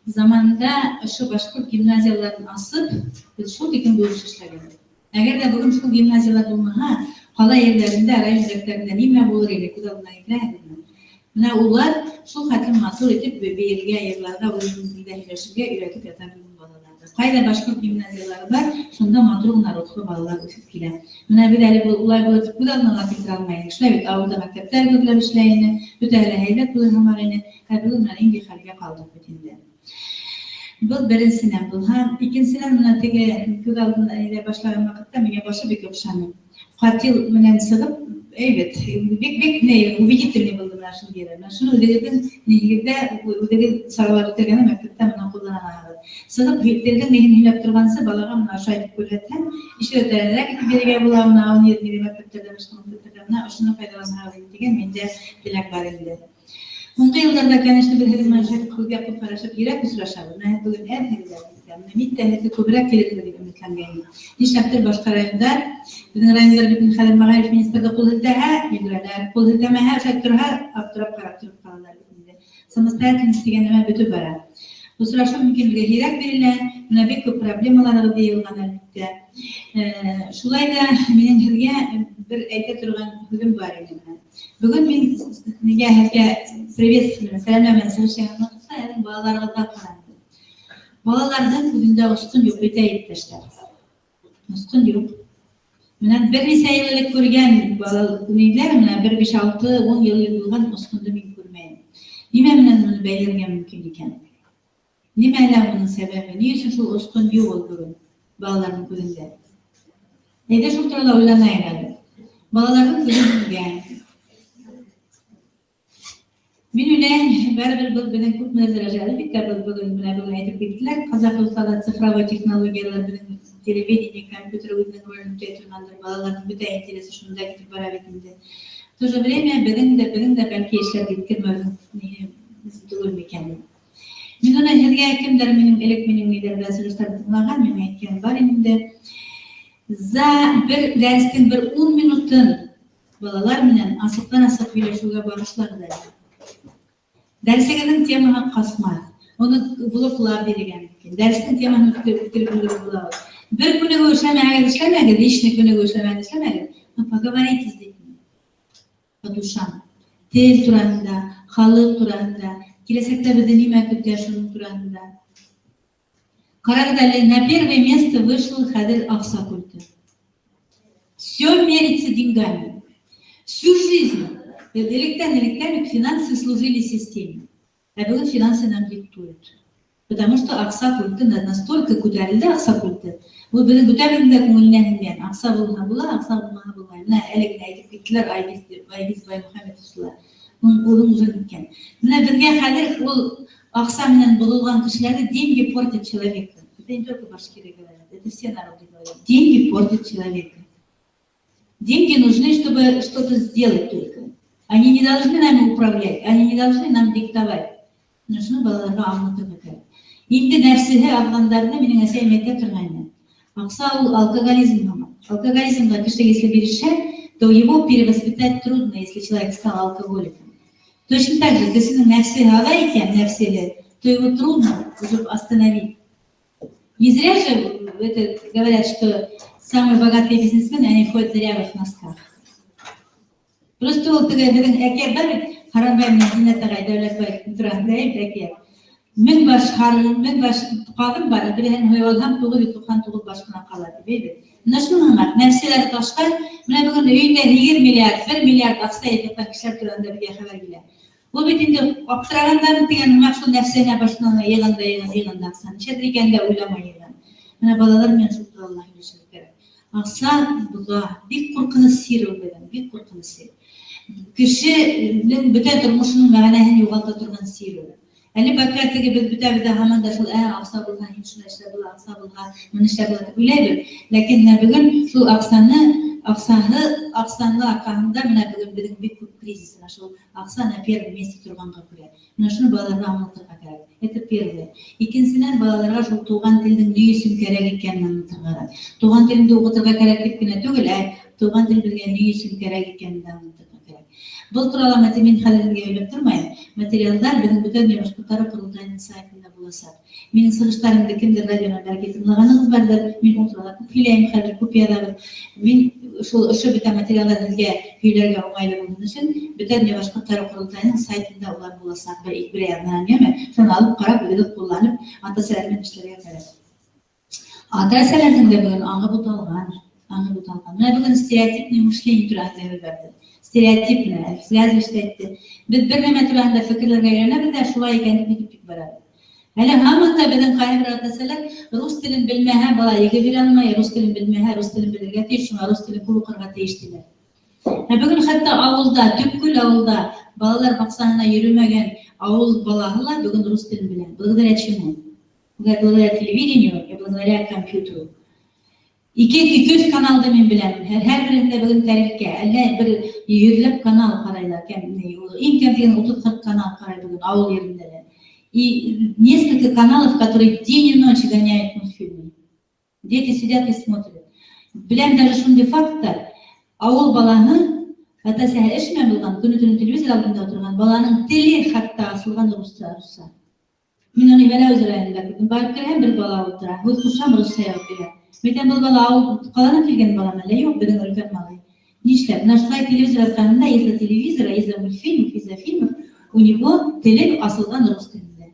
Speaker 13: Заманында ошо башкорт гимназияларын асып, біз шул тикен бөлүш эшләгәнбез. Әгәр дә бүген шул гимназиялар булмаһа, кала ерләрендә, район үзәкләрендә нимә булыр иде, күз алдына килә. Менә улар шул хәтле матур итеп беергә, йырларга, үзләренә һөйләшергә өйрәтеп ята бүген балаларны. Кайда башкорт гимназиялары бар, шунда матур гына рухлы балалар үсеп килә. Менә без әле улар булып күз алдына китерә алмыйбыз. Шулай бит авылда мәктәптәр гөрләп эшләйне, бөтә әле һәйбәт булыр һәм бүген менә инде хәлгә калдык бит инде. Бұл біріншіден бұл. Икенчеден мына теге күз алдына башлаган вакытта миңа башы бик ошаны. Катил менен сыгып, evet, бик не убедительный булды мына шул жерде. Мен шуны үзегездин нигездә үзеге саралар үтергән мәктәптә менә кулланабыз. Сыгып биттерден мен һөйләп торгансы балага мына аша айтып күрсәтсәм, ишетәләр итеп бергә була мына университетта мәктәптә башка мәктәптә ошны файдаланырга дигән менде теләк бар инде. Соңғы йылдарда, конечно, бер хезмәт күлгә күп карашып, йөрәк очрашабыз. Менә бүген әр мин дә һезе күбрәк килергә дип өметләнгән. Нишләптер башка райондар, безнең райондар бит Хәлил Магаев министрга кул һелтәһә, йөгерәләр, кул һелтәмәһә, шәкерһә, аптырап карап торып калалар инде. Самостоятельность дигән нәмә бөтеп бара. Очрашу мөмкинлеге һирәк бирелә, менә бик күп проблемалар диелгән әлбәттә. Шулай да минең һеҙгә бер әйтә торган һүҙем бар иде. Бүген мин нигә һеҙгә приветствие, сәламләмә сөйләшәм, һәм балаларга карадым. Балаларның күҙендә устын юк бит иптәшләр. Устын юк. Менә бер нисә ел элек күргән балалар, менә 5-6-10 ел булган устынды мин күрмәйм. Нимә менән моны бәйләргә мөмкин икән? Нимә әле моның сәбәбе? Ни өчен шул устын юк ул бүген балаларның күҙендә? Әйдә шул турында уйланайык әле. Балаларның күҙендә. Мин уйлайм, бәрбер был безнең күпме дәрәҗәле бит бүген менә бүген әйтеп киттеләр, Казакстанда цифровой технологиялар белән телевидение, компьютер үзенең ролен үтәй торгандыр, балаларның бөтен интересе шунда китеп бара бит инде. В то же время безнең дә бәлки эшләр киткәнме түгел микән? Мин аны һеҙгә кемдер минең нидәрдә сөйләштәрдә тыңлаган, мин әйткән бар инде. За бер дәрестең бер 10 минутын балалар менән асыктан-асык һөйләшүгә багышларҙар. Дәресегезнең темаһы касмай. Оны блоклап биргән. Дәрестең темаһын үткәреп була. Бер күнегә эшләмәгез, личный күнегә эшләмәгез. Поговорите с детьми. По душам. Тел турында, халык турында, киләсәктә бездә нимә көтә шуның турында. Карагыз әле, на первое место вышел хәзер акса культы. Все мерится деньгами. Всю жизнь. Электән финансы служили системе. А бүгін финансы нам диктуют. Потому что акса культы настолько күтәрелде акса культы. Ул безнең бүтәнендә күңеленә һеңгән. Акса булма була, акса булмаһа булмай. Менә әле әйтеп киттеләр Айбис Баймөхәммәтовлар. Ул үзен икән. Менә безгә хәзер ул акса менән булган кешеләрне деньги портят человека. Это не только башкиры говорят, это все народы говорят. Деньги портят человека. Деньги нужны, чтобы что-то сделать только. Они не должны нами управлять, они не должны нам диктовать. Нужны балаларға аңлатырға кәрәк. Инде нәрсеһе алғандарны минең әсәйем әйтә торган. Акса ул алкоголизм һыман. Алкоголизмга кеше если бирешә, то его перевоспитать трудно, если человек стал алкоголиком. Точно так же, кешенең нәфсеһе ага икән, нәфсеһе, то его трудно уже остановить. Не зря же говорят, что самые богатые бизнесмены, они ходят в дырявых носках. Просто ул безнең әкият бар бит, Харанбай менән Зиннәт агай Дәүләтбай турында әкият. 1000 баш кадым бар, берәһен һуйвалһам 999 баш кына кала дип әйтә. Менә шуның нәфселәре ташкан, менә бүген өйдә 20 миллиард, 1 миллиард акса итеп кешеләр турында бигә хәбәр килә. Ул бит инде аптырагандан дигән максат нәфсенә башыннан йыганда акса. Ничә дигәндә уйламай йыган. Менә балалар менән шул турында һөйләшергә кирәк. Акса буга бик куркыныч сир ул белән, бик куркыныч сир. Кешенең бөтен тормышының мәгънәһен югалта торган сир ул. Әле бәкәтеге без бөтәбездә һаман да шул акса булган, шул эшләр була, акса булган, моны эшләр була дип уйлыйбыз. Ләкин бүген шул аксаны аркаһында менә бүген безнең бик күп кризис, шул акса на первом месте торганга күрә. Менә шуны балаларга аңлатырга кирәк. Это первое. Икенчедән балаларга шул туган телнең ни өчен кирәк икәнен аңлатырга. Туган телендә укытырга кирәк дип кенә түгел, туган тел белгән ни өчен кирәк икәнен аңлатырга кирәк. Был туралы мин хәзергә уйлап тормайм. Материалдар безнең бүтән башкортлар курултайының сайтында булачак. Минең сыгыштарымды кемдер радионан бәлки тыңлаганыгыз бардыр. Мин ул турында күп һөйләйм, хәзер күп язабыз. Мин шул бүтән материаллар сезгә һөйләргә уңайлы булган өчен бүтән башкортлар курултайының сайтында улар булачак. Бер ягынан яме, шуны алып карап, үзе кулланып, ата сәләмен эшләргә кирәк. Ата сәләмендә бүген аңгы буталган. Менә бүген стереотипный мышление турында бәрде. Стереотипный, связываштайды. Biz bir nima turanda fikrlarga aylanamiz da shulay ekanini bilib boradi. Hali hamma bizning qaysi atasalar rus tilini bilmaha bola yega berolmay, rus tilini bilmaha, rus tilini bilirga tegish, rus tilini qo'riqirga tegishdilar. Bugun hatto avulda, tükkül avulda balalar maqsadına yürümagan avul balalar bugun rus tilini bilen. Благодаря чему? Благодаря телевидению и благодаря компьютеру. 200 kanalda men bilen. Her birinde bugün tarihke, әллә bir yüzlep kanal karaylar. Ең кем деген 30-40 канал қарай бүгін ауыл yerinde. И несколько каналов, которые день и ночь гоняют мультфильмы. Дети сидят и смотрят. Білем даже шундай факта, ауыл баланы, ата сәһәр эшмән булган, күні-түні телевизор алдында отырған, баланың теле хатта асылған русса. Мен оны бәлә үз районында күрдем. Барып керәм, бір бала отыра, үз кушам русса язып бирә. Мәйтәм бұл бала ауыл қаладан келген бала мәле юк, безнең өлкән малай. Нишләп? Нашла телевизор арканында, из-за телевизора, из-за мультфильмов, из-за фильмов, у него теле асылган рус телендә.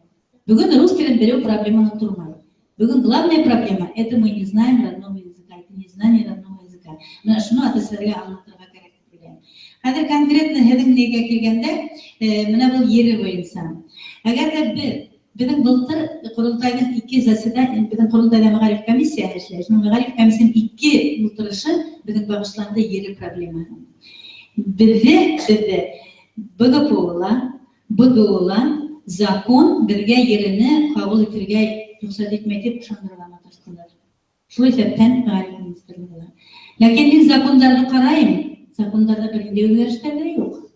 Speaker 13: Бүген рус телен берәү проблеманы тормай. Бүген главная проблема – это мы не знаем родного языка, это незнание родного языка. Менә шуны ата-сәләргә аңлатырга кирәк дип уйлыйм. Хәзер конкретно һеҙҙең нигә килгәндә, менә был ере буйынса. Әгәр дә Bizim былтыр Құрылтайдың 2 заседания, bizim Құрылтайда мәғариф комиссия эшләй. Шуның мәғариф комиссияның 2 ултырышы bizim багышланды ере проблемаһы. Бездә БГПО-ла закон бергә ерене кабул итергә рөхсәт итмәй дип ышандырырга маташтылар. Шул исәптән мәғариф министрлыгы. Ләкин мин закондарды карайм, закондарда бернинди үзгәрештәр дә юк.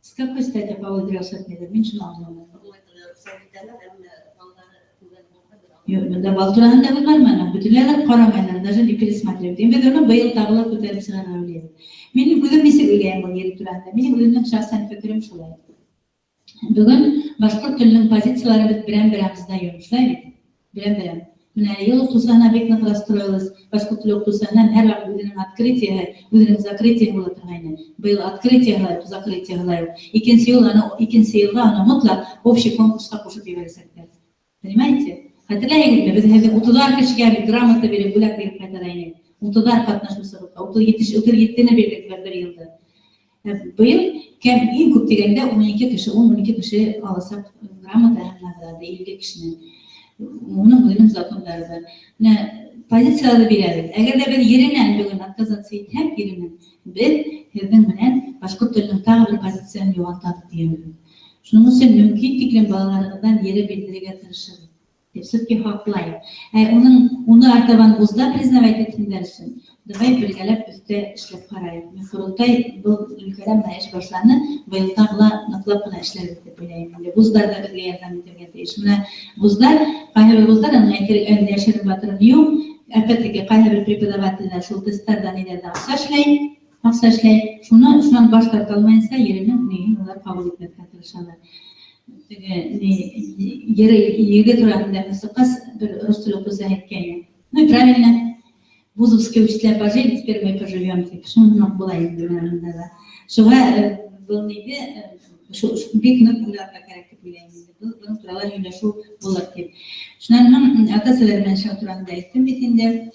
Speaker 13: С какой стати кабул итергә рөхсәт итмәйдер? Мин шуны аңламыйм. Да, Балтуранда булмайман, бүтүнләр карамайлар, даже не пересматривают. Мен оны быйыл тагыла күтәреп чыгарга уйлыйм. Мен үзем нисек уйлыйм бу ел турында. Минем үземнең шәхсән фикерем шулай. Бүген башкорт теленең позициялары бит берәм-берәмиздә йөрүшләр бит. Берәм-берәм. Менә ел укытусына бик нык расстроилась. Башкорт теле укытусыннан һәр вакыт үзенең открытие, үзенең закрытие була торган. Быйыл открытие һәм закрытие һәм икенче елга аны мотлак общий конкурска кушып ебәрсәкләр. Понимаете? Хәтерләйгезме, без хәзер 30 кешегә бит грамота биреп, бүләк биреп кайтарайны. 30 катнашучы, 37-не бирдек бер елда. Быел кем иң күп дигәндә 12 кеше, 12 кеше алсак грамота һәм награда 50 кешенең. Моның үзенең законнары бар. Позицияларны бирәбез. Әгәр дә без ереннән бүген отказаться итсәк, ереннән, без һезнең менән башкорт теленең тагы бер позицияны югалтабыз диюбез. Шуның өчен мөмкин тиклем балаларыбыздан ере белдерергә тырышабыз. Все-таки хаклайым. Уны артабан вузда признавать етсендер өчен, давай бергәләп өстә эшләп карайык. Мен Құрылтай был өлкәдә менә эш башланы, быел тагыла ныклап кына эшләрбез дип уйлыйм. Вузларда безгә ярдәм итәргә тиеш. Менә вуздар, кайһы бер вуздар аны яшереп батырын юк. Опять-таки кайһы бер преподавательләр шул тестлардан нидә акча эшләй. Шуннан баш тарта алмаенса, еренең улар кабул итмәскә тырышалар. Ере турасында мысыкас бер рус теле укытучысы әйткән. Ну правильно. Вузовские учителя пожили, теперь мы поживем. Шуны була инде монда. Шуга был неге, бик нык уйларга кирәк дип уйлыйм инде. Бу туралы һөйләшү булыр дип. Шуннан ата-сәләр белән шул турында әйттем бит инде.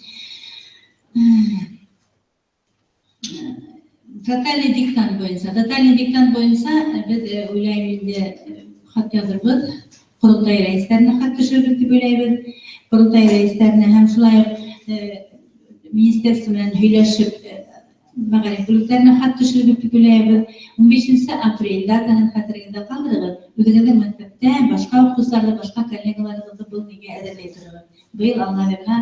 Speaker 13: Тотальный диктант буенча без уйлайм инде хат язырбыз, Құрылтай рәисләренә хат төшербез дип уйлайбыз. Құрылтай рәисләренә һәм шулай министерство белән һөйләшеп, мәгариф бүлекләренә хат төшербез дип уйлайбыз. 15 апрельдә датаны хәтерегездә калдырыгыз. Үзегезнең мәктәптә, башка укытучыларда, башка коллегаларыбызда был нигә әзерләй торыгыз. Быел Аллаһка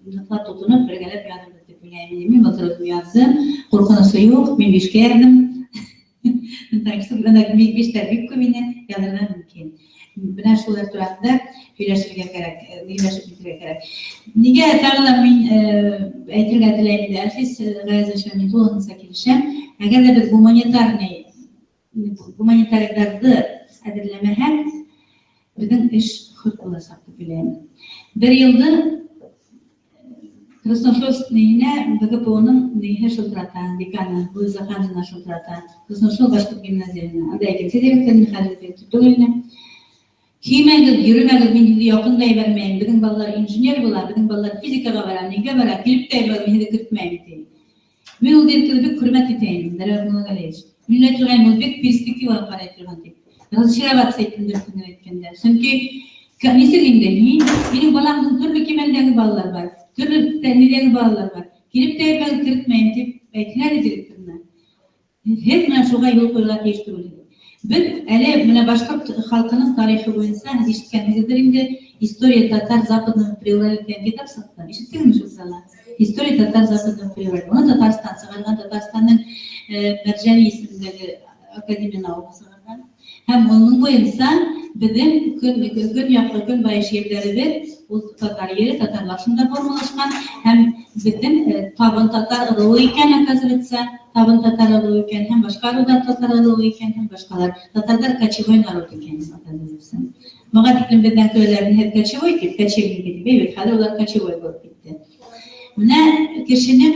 Speaker 13: ныклап тотынып, бергәләп язырбыз дип уйлайм. Мин былтыр яздым, куркынычы юк, мен 5 кә яздым. Так что бик биштәр бик күмине язырга мөмкин. Менә шулар турында һөйләшергә кирәк, һөйләшеп бетерергә кирәк. Нигә тагын мин әйтергә теләйм дә, Әлфис Гаязович тулысынча килешәм. Әгәр дә без гуманитарларны әзерләмәһәк, безнең эш хөрт булачак дип уйлыйм. Бер елда Красношловскийне БГПОның нигә шултрата, деканы Луиза Ханжина шултрата. Красношлов башкорт гимназиясына. Анда икенче директорны хәзер түгелне. Кимәгез, йөрмәгез, мин инде якындай бермәйм. Безнең балалар инженер була, безнең балалар физикага бара, нигә бара, килеп тә мине кертмәй ди. Мин ул директорны бик хөрмәт итәм, Дәрәр Мулгалевич. Мин әйтергән ул бик перспектива карай торган ди. Разочароваться итеп әйткәндә. Чөнки нисек инде, минем баламның төрле кимәлдәге балалар бар. Төрле тәнидәге балалар бар. Килеп тә мен кертмәйм дип әйткән директорна. Һәм менә шуга юл куйырга тиеш түгел. Без әле менә башкорт халкының тарихы буенча ишеткәнегездер инде история татар западного приоритета китап сатты. Ишеттеңме шул сала? История татар западного приоритета. Аны Татарстан сыгарган, Татарстанның Мәрҗани исемендәге академияны алып сыгарган. Һәм onun буенча безнең көн якы көнбайыш җирләребез ул татар йөре, татарлар шунда формалашкан һәм безнең табын татар ырыгы икән, оказывается, табын татар ырыгы икән һәм башка ырыгы татар ырыгы икән һәм башкалар. Татарлар кочевой народ икән, оказывается. Мага тиклем безнең көйләрне һәр кочевой дип, кочевник дип, бит хәзер улар кочевой булып китте. Менә кешенең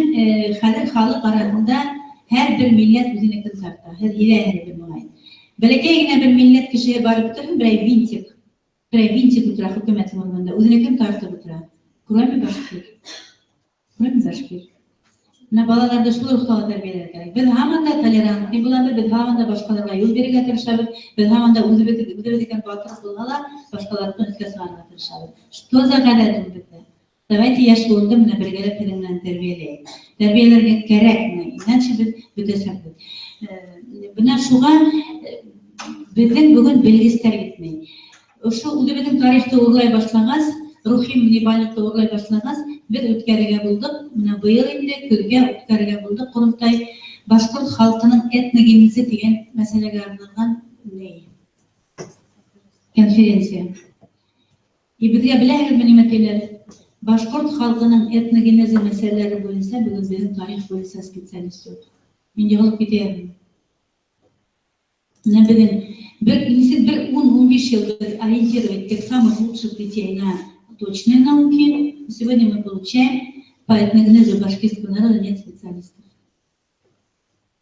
Speaker 13: хәзер халык арасында һәр бер милләт үзенекен тарта, һәр иләһе бер маңай. Бәләкәй генә бер милләт кеше барып торһын, берәй винтик утыра хөкүмәт органында, үзенекен тартып утыра. Кроме башкир. Менә балаларда шул рухта тәрбияләргә кирәк. Без һаман да толерантлы булабыз, без һаман да башкаларга юл бирергә тырышабыз, без һаман да үзебез икән батыр булгалар, башкаларны үткә сыгарга тырышабыз. Что за гадәт ул бездә? Давайте яшь булды менә бергәләп белән тәрбияләйек. Тәрбияләргә кирәкме? Иначе без бетәсәбез. Менә шуга безнең бүген белгечләр җитмәй. Ошо үзебезнең тарихты урлай башлагач, рухи мөнибалыкты урлай башлагач, без үткәрергә булдык. Менә быел инде көзгә үткәрергә булдык. Курултай башкорт халкының этногенезы дигән мәсьәләгә арналган конференция. Безгә беләгезме нимәтеләр? Башкорт халкының этногенезы мәсьәләләре буенча бүген безнең тарих буенча специалист юк. Мин егылып китәм. Менә бүген bir 10-15 ел ориентировать тех самых лучших детей на точные науки. Сегодня мы получаем по этногенезу башкирского народа нет специалистов.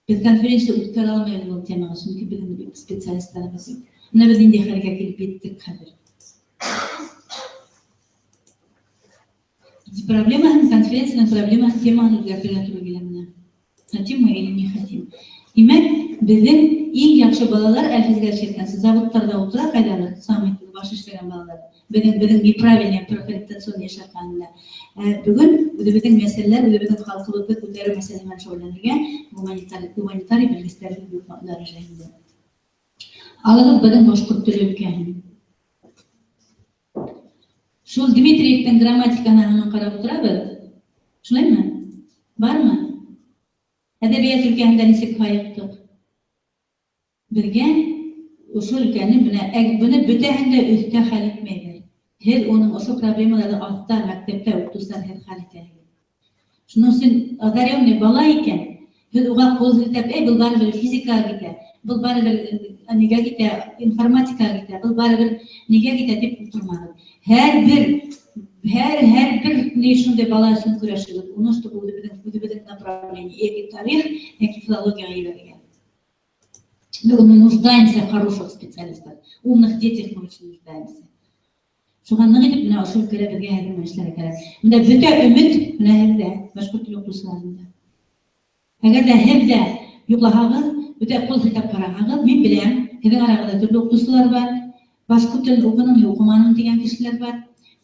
Speaker 13: Без конференции үткәрә алмый бу темага, чөнки безнең специалистларыбыз юк. Менә без инде хәлгә килеп җиттек хәзер. Проблема конференции, проблема теманы үзгәртергә туры килә менә. Хотим мы или не хотим. Имәк, безнең иң яхшы балалар әлфизгә чиркәнсе заводтарда утыра, кайдалар, самый баш эшләгән балалар. Безнең неправильный профориентацион яшатканда. Бүген үзебезнең мәсьәләләр, үзебезнең халкыбызны күтәрү мәсьәләләрен шөгыльләнергә гуманитарий белгечләр юк дәрәҗәдә. Алыгыз безнең башкорт теле өлкәһен. Шул Дмитриевтың грамматиканы карап утырабыз. Шулаймы? Бармы? Әдәбият өлкәһендә нисек хайыктык? Бергә ошол өлкәне буны бөтәһен дә өстә хәл итмәйҙәр. Һеҙ уның ошо проблемаларҙы аҫта, мәктәптә уҡытыусылар һеҙ хәл итәһегеҙ. Шуның өсөн одаренный бала икән, һеҙ уға ҡул һелтәп, был барыбер физикаға китә, был барыбер нигә китә, информатикаға китә, был барыбер нигә китә дип ултырмағыҙ. Һәр бер ни шундай бала өсөн көрәшегеҙ. Уны чтобы үҙебеҙҙең направление, яки тарих, яки филологияға ебәрергә. Мы нуждаемся в хороших специалистах, умных детях мы очень нуждаемся. Шуға ныҡ итеп менә ошо өлкәлә беҙгә һәр эшләргә кәрәк. Менә бөтә өмөт менә һеҙҙә, башҡорт теле уҡытыусыларында. Әгәр ҙә һеҙ ҙә юҡлаһағыҙ, бөтә ҡул һелтәп ҡараһағыҙ, мин беләм, һеҙҙең арағыҙҙа төрлө уҡытыусылар бар, башҡорт телен уҡыным, уҡыманым дигән кешеләр бар.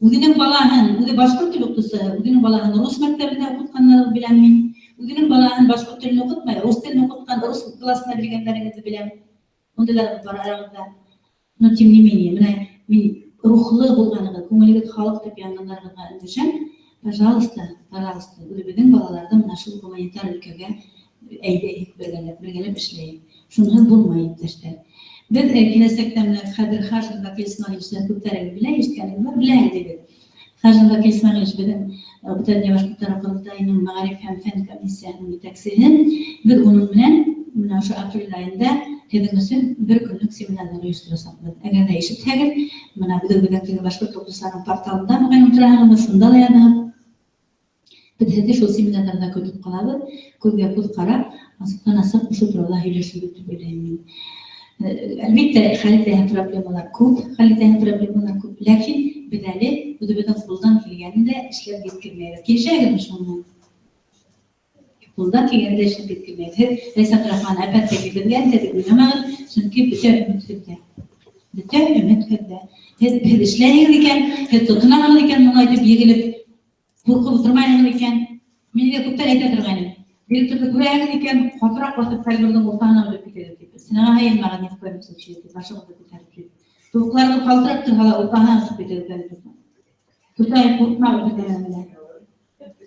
Speaker 13: Үҙенең балаһын, үҙе башҡорт теле уҡытыусыһы, үҙенең балаһын рус мәктәбендә уҡытҡандарҙы беләм мин. Үҙенең балаһын башҡорт телен уҡытмай, рус телен уҡытҡан, рус классына биргәндәрегеҙҙе беләм. Ундайлар бар арағыҙҙа. Но тем не менее, менә мин рухлы булғанығыҙ, күңелегеҙ халыҡ дип янғандарығыҙға өндәшәм, пожалуйста, үҙебеҙҙең балаларҙы мына шул гуманитар өлкәгә әйҙәйек, бергәләп эшләйек. Шунһыҙ булмай, иптәштәр. Беҙ киләсәктә менә хәҙер Хажин Вәкил Исмәғилевичтән күптәрегеҙ белә, ишеткәнегеҙ бар, беләһегеҙ. Хажин Вәкил Исмәғилевич беҙҙең Бөтәдөнья башҡорттары ҡоролтайының мәғариф һәм фән комиссияһының етәксеһе. Беҙ уның менән менә ошо апрель айында һеҙҙең өсөн бер көнлөк семинарҙар ойошторасаҡбыҙ. Әгәр ҙә ишетһәгеҙ, менә беҙҙең башҡорт уҡытыусыларының порталында мөғәйен ултыраһығыҙ, шунда ла яҙығыҙ. Беҙ һеҙҙе шул семинарҙарҙа көтөп ҡалабыҙ, күҙгә күҙ ҡарап, асыҡтан-асыҡ ошо турала һөйләшергеҙ дип уйлайым. Әлбиттә, хәл итәһе проблемалар күп, ләкин беҙ әле үҙебеҙҙең ҡулдан килгәнендә эшләп еткермәйбеҙ. Килешәгеҙме шуның? Ҡулдан килгәндә эшләп еткермәйбеҙ. Һеҙ Рәйсә Абдрахман әпәттәге беҙгә дип уйламағыҙ, сөнки бөтә өмөт һеҙҙә. Бөтә өмөт һеҙҙә. Һеҙ эшләйһегеҙ икән, һеҙ тотонаһығыҙ икән, моңайтып егелеп, ҡурҡып ултырмайһығыҙ икән. Мин дә күптән әйтә торғайным. Директорҙы күрәһегеҙ икән, ҡатыраҡ баҫып Хәлимурҙың уртаһына үлеп китегеҙ тип. Сынарға һайынмаған ни в коем случае тип, башығыҙҙы күтәреп. Тубыҡларығыҙ ҡалтырап торһа ла уртаһына осоп китегеҙ Хәлимурҙың. Күтәреп ҡурҡмағыҙ бер нәмәнән дә.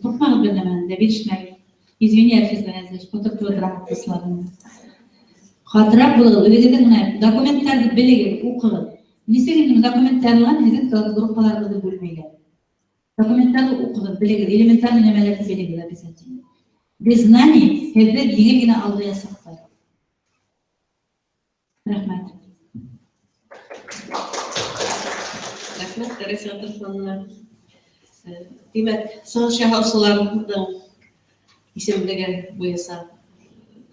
Speaker 13: Ҡурҡмағыҙ бер нәмәнән дә, бирешмәгеҙ. Извини, Әлфис Гәнәзович, ҡотортоп отырам уҡытыусыларымды. Hatırap bulur, öyle dokumentlerdi belirli okuğun. Lisenin dokumentlerden hizmet gruplarında bölmeyle. Dokumentlerdi okuğun, belirli elementar menemeleri belirli biz için. Biz знаний hebe yine aldı yasaklar. Rahmet.
Speaker 12: Rahmet, Teresa Abdurrahman'la. Demek, sığış yahausılarının isimleri boyunca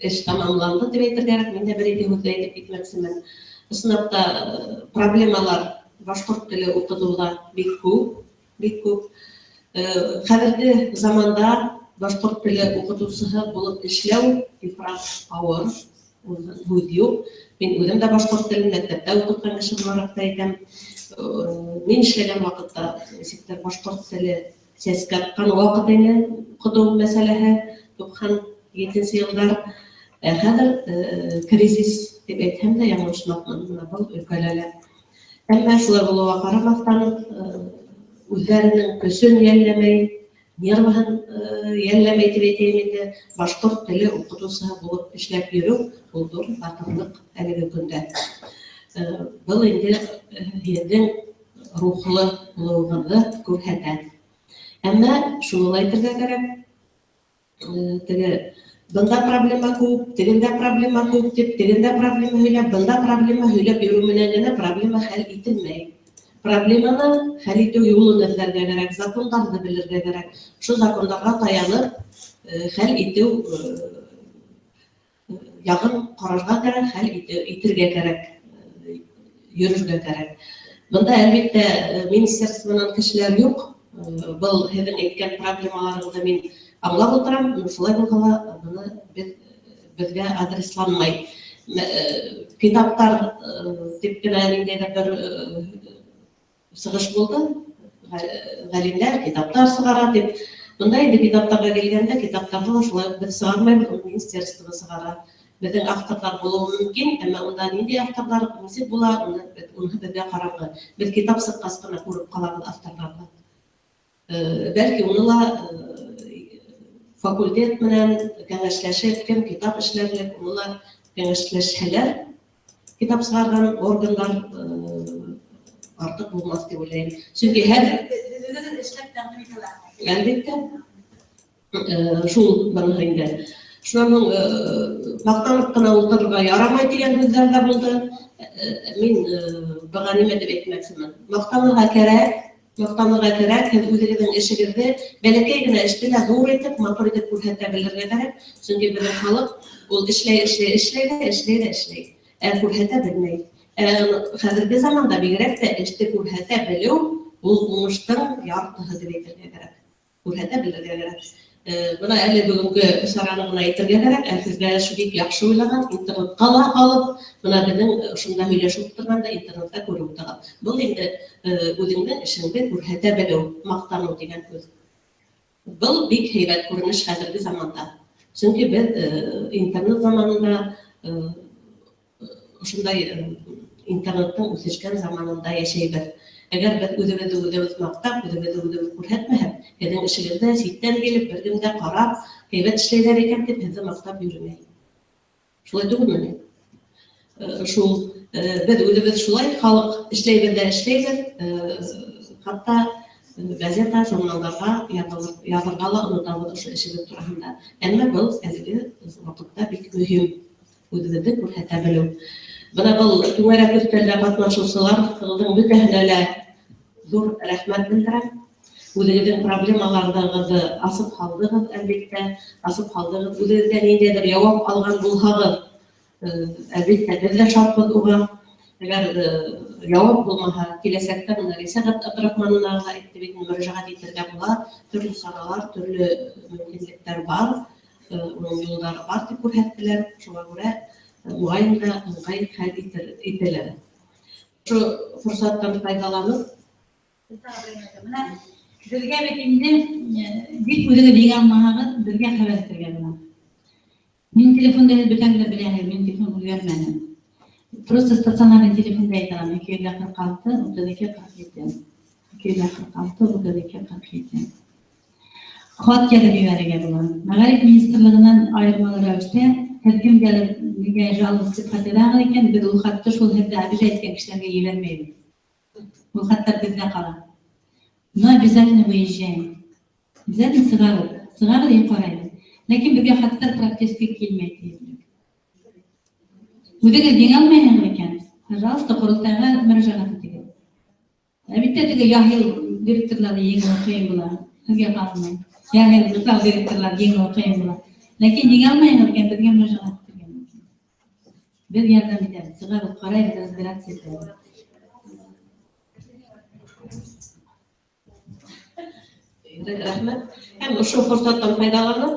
Speaker 12: iş tamamlandı. Demektir gerek, ben de bir ideyut edip gitmeksimen. Sınıfta problemalar Башкорт тілі оқытуда бик көп. Қазіргі заманда Башкорт тілі оқытушысы болып ішлеу ифрат ауыр, өйдеу. Мен өзім де Башкорт тілін мектепте оқытқан кіші боларақта айтам. Мен ішлеген уақытта сектор Башкорт тілі сескатқан уақытыны оқыту мәселесі тоқсан 7 жылдар. Қазір кризис деп айтсам да яңылышмақпын бұл өлкелерде. Әмма шулар болуға қарамастан өздерінің көсін елемей, нервын елемей деп айтайын, Башкорт тілі оқытушысы болып ішлеп жүру бұл зор батырлық әлгі күнде. Бұл енді елдің рухлы болуғанды көрсетеді. Әмма шулай айтырға керек, бында проблема көп, тегенде проблема көп деп, тегенде проблема сөйлеп, бында проблема сөйлеп йөрү менен генә проблема хәл ителмәй. Проблеманы хәл итү юлын эзләргә кирәк, закондарды белергә кирәк. Шу закондарга таянып, хәл итү ягын карарга кирәк, хәл итергә кирәк, йөрергә кирәк. Бында әлбәттә министерствонан кешеләр юк. Был һеҙҙең әйткән проблемаларыңды мин аңлап отырам, шулай булғанда быны беҙгә адресланмай. Китаптар тип кенә ниндәйҙер бер сығыш булды. Ғалимдәр китаптар сығара тип. Бында инде китаптарға килгәндә, китаптарҙы шулай беҙ сығармайбыҙ, министерство сығара. Беҙҙең авторлар булыуы мөмкин, әммә унда ниндәй авторлар нисек була, уны беҙгә ҡараңғы. Беҙ китап сыҡҡас ҡына күреп ҡалабыҙ авторларҙы. Бәлки уны ла факультет менән кәңәшләшеп, кем китап эшләрлек, уны ла кәңәшләшһәләр, китап сығарған органдар артыҡ булмаҫ дип уйлайым. Сөнки һәр әлбәттә шул быныһы инде. Шунан маҡтанып ҡына ултырырға ярамай тигән һүҙҙәр ҙә булды. Мин быға нимә дип әйтмәксемен. Маҡтанырға кәрәк, һеҙ үҙегеҙҙең эшегеҙҙе бәләкәй генә эште лә ҙур итеп, матур итеп күрһәтә белергә кәрәк. Сөнки беҙҙең халыҡ ул эшләй. Күрһәтә белмәй. Хәҙерге заманда бигерәк тә эште күрһәтә белеү ул уңыштың яртыһы дип әйтергә кәрәк. Күрһәтә белергә кәрәк. Бына әле бөгөнгө сараны гына әйтергә кәрәк, һеҙгә шу бик яҡшы уйлаған, интернетҡа ла һалып, бына беҙҙең ошонда һөйләшеп торғанда интернетта күреп торған. Был инде үҙеңдең эшеңде күрһәтә белеү, маҡтаныу дигән һүҙ. Был бик һәйбәт күренеш хәҙерге заманда. Сөнки беҙ интернет заманында ошондай интернеттың үҫешкән заманында йәшәйбеҙ. Әгәр беҙ үҙебеҙҙе маҡтап, үҙебеҙҙе күрһәтмәһәк, һеҙҙең эшегеҙҙә ситтән килеп, бер кемгә ҡарап, һәйбәт эшләйҙәр икән тип, һеҙҙе маҡтап йөрөмәй. Шулай түгелме? Шул беҙ үҙебеҙ шулай, халыҡ эшләйбеҙ ҙә эшләйбеҙ, хатта газета, журналдарға яҙырға ла онотабыҙ ошо эшебеҙ тураһында. Әммә был әлеге ваҡытта бик мөһим, үҙебеҙҙе күрһәтә белеү. Бына был түңәрәк өҫтәлдә ҡатнашыусыларҙың бөтәһенә лә ҙур рәхмәт белдерәм. Үҙегеҙҙең проблемаларҙарығыҙҙы асып һалдығыҙ, әлбиттә, асып һалдығыҙ. Үҙегеҙгә ниндәйҙер яуап алған булһағыҙ, әлбиттә, беҙ ҙә шатбыҙ уға. Әгәр яуап булмаһа, киләсәктә бына Рисәғәт Абдрахмановнаға әйтте бит, мөрәжәғәт итергә була, төрлө саралар, төрлө мөмкинлектәр бар, уның юлдары бар тип күрһәттеләр. Шуға күрә уғайын да ыңғай хәл ителер. Шу форсаттан файдаланып,
Speaker 13: беҙгә бит инде бик үҙегеҙ еңә алмаһағыҙ, беҙгә хәбәр итергә була. Мин телефонда бөтәгеҙ беләһегеҙ, мин телефон үҙгәрмәнем. Просто стационарный телефонда әйтәм, 246-32-47. 246-32-47. Хат яҙып ебәрергә була. Мәғариф министрлығынан айырмалы рәүештә Һәркем gelip bizge жалгыз сыйфатыдагы икән, без ул хатты шул һәрдә абыз әйткән кешеләргә җибәрмәйбез. Ул хаттар бездә кала. Но обязательно выезжаем. Обязательно сыгабыз и карайбыз. Ләкин безгә хаттар практически килмәй. Үзегез еңә алмайсыңыз икән, пожалуйста, курултайга мөрәҗәгать итегез. Әлбәттә теге яһил директорларны еңә кыен була. Сезгә калмый. Яһил мисал директорлар еңә кыен була. Ләкин еңә алмайсыңыз икән, безгә мөрәҗәгать итегез. Без ярдәм итәбез, сыгабыз, карайбыз, разбираться итәбез.
Speaker 12: Рәхмәт. Һәм ошо форсаттан файдаланып,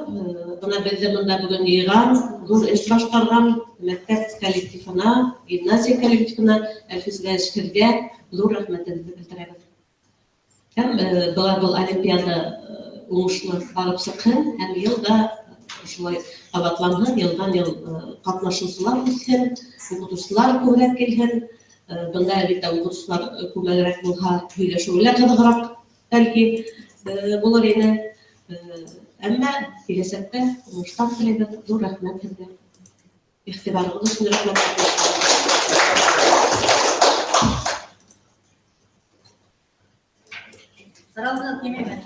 Speaker 12: бына бездә монда бүген йыйган, зур эш башкарган мәктәп коллективына, гимназия коллективына, Әлфисгә эшкәргә зур рәхмәтебезне белдерәбез. Һәм был олимпиада уңышлы барып сыксын, һәм елда шулай кабатланһын, елдан-ел катнашучылар үсһен, укытучылар күбрәк килһен. Бында әлбәттә укытучылар күбрәк булһа, һөйләшүләр кызыграк бәлки булыр иде. Әмма киләсәктә уңыштан теләбез. Зур рәхмәт сезгә. Игътибарыгыз өчен рәхмәт.
Speaker 13: Сразу кимәгән.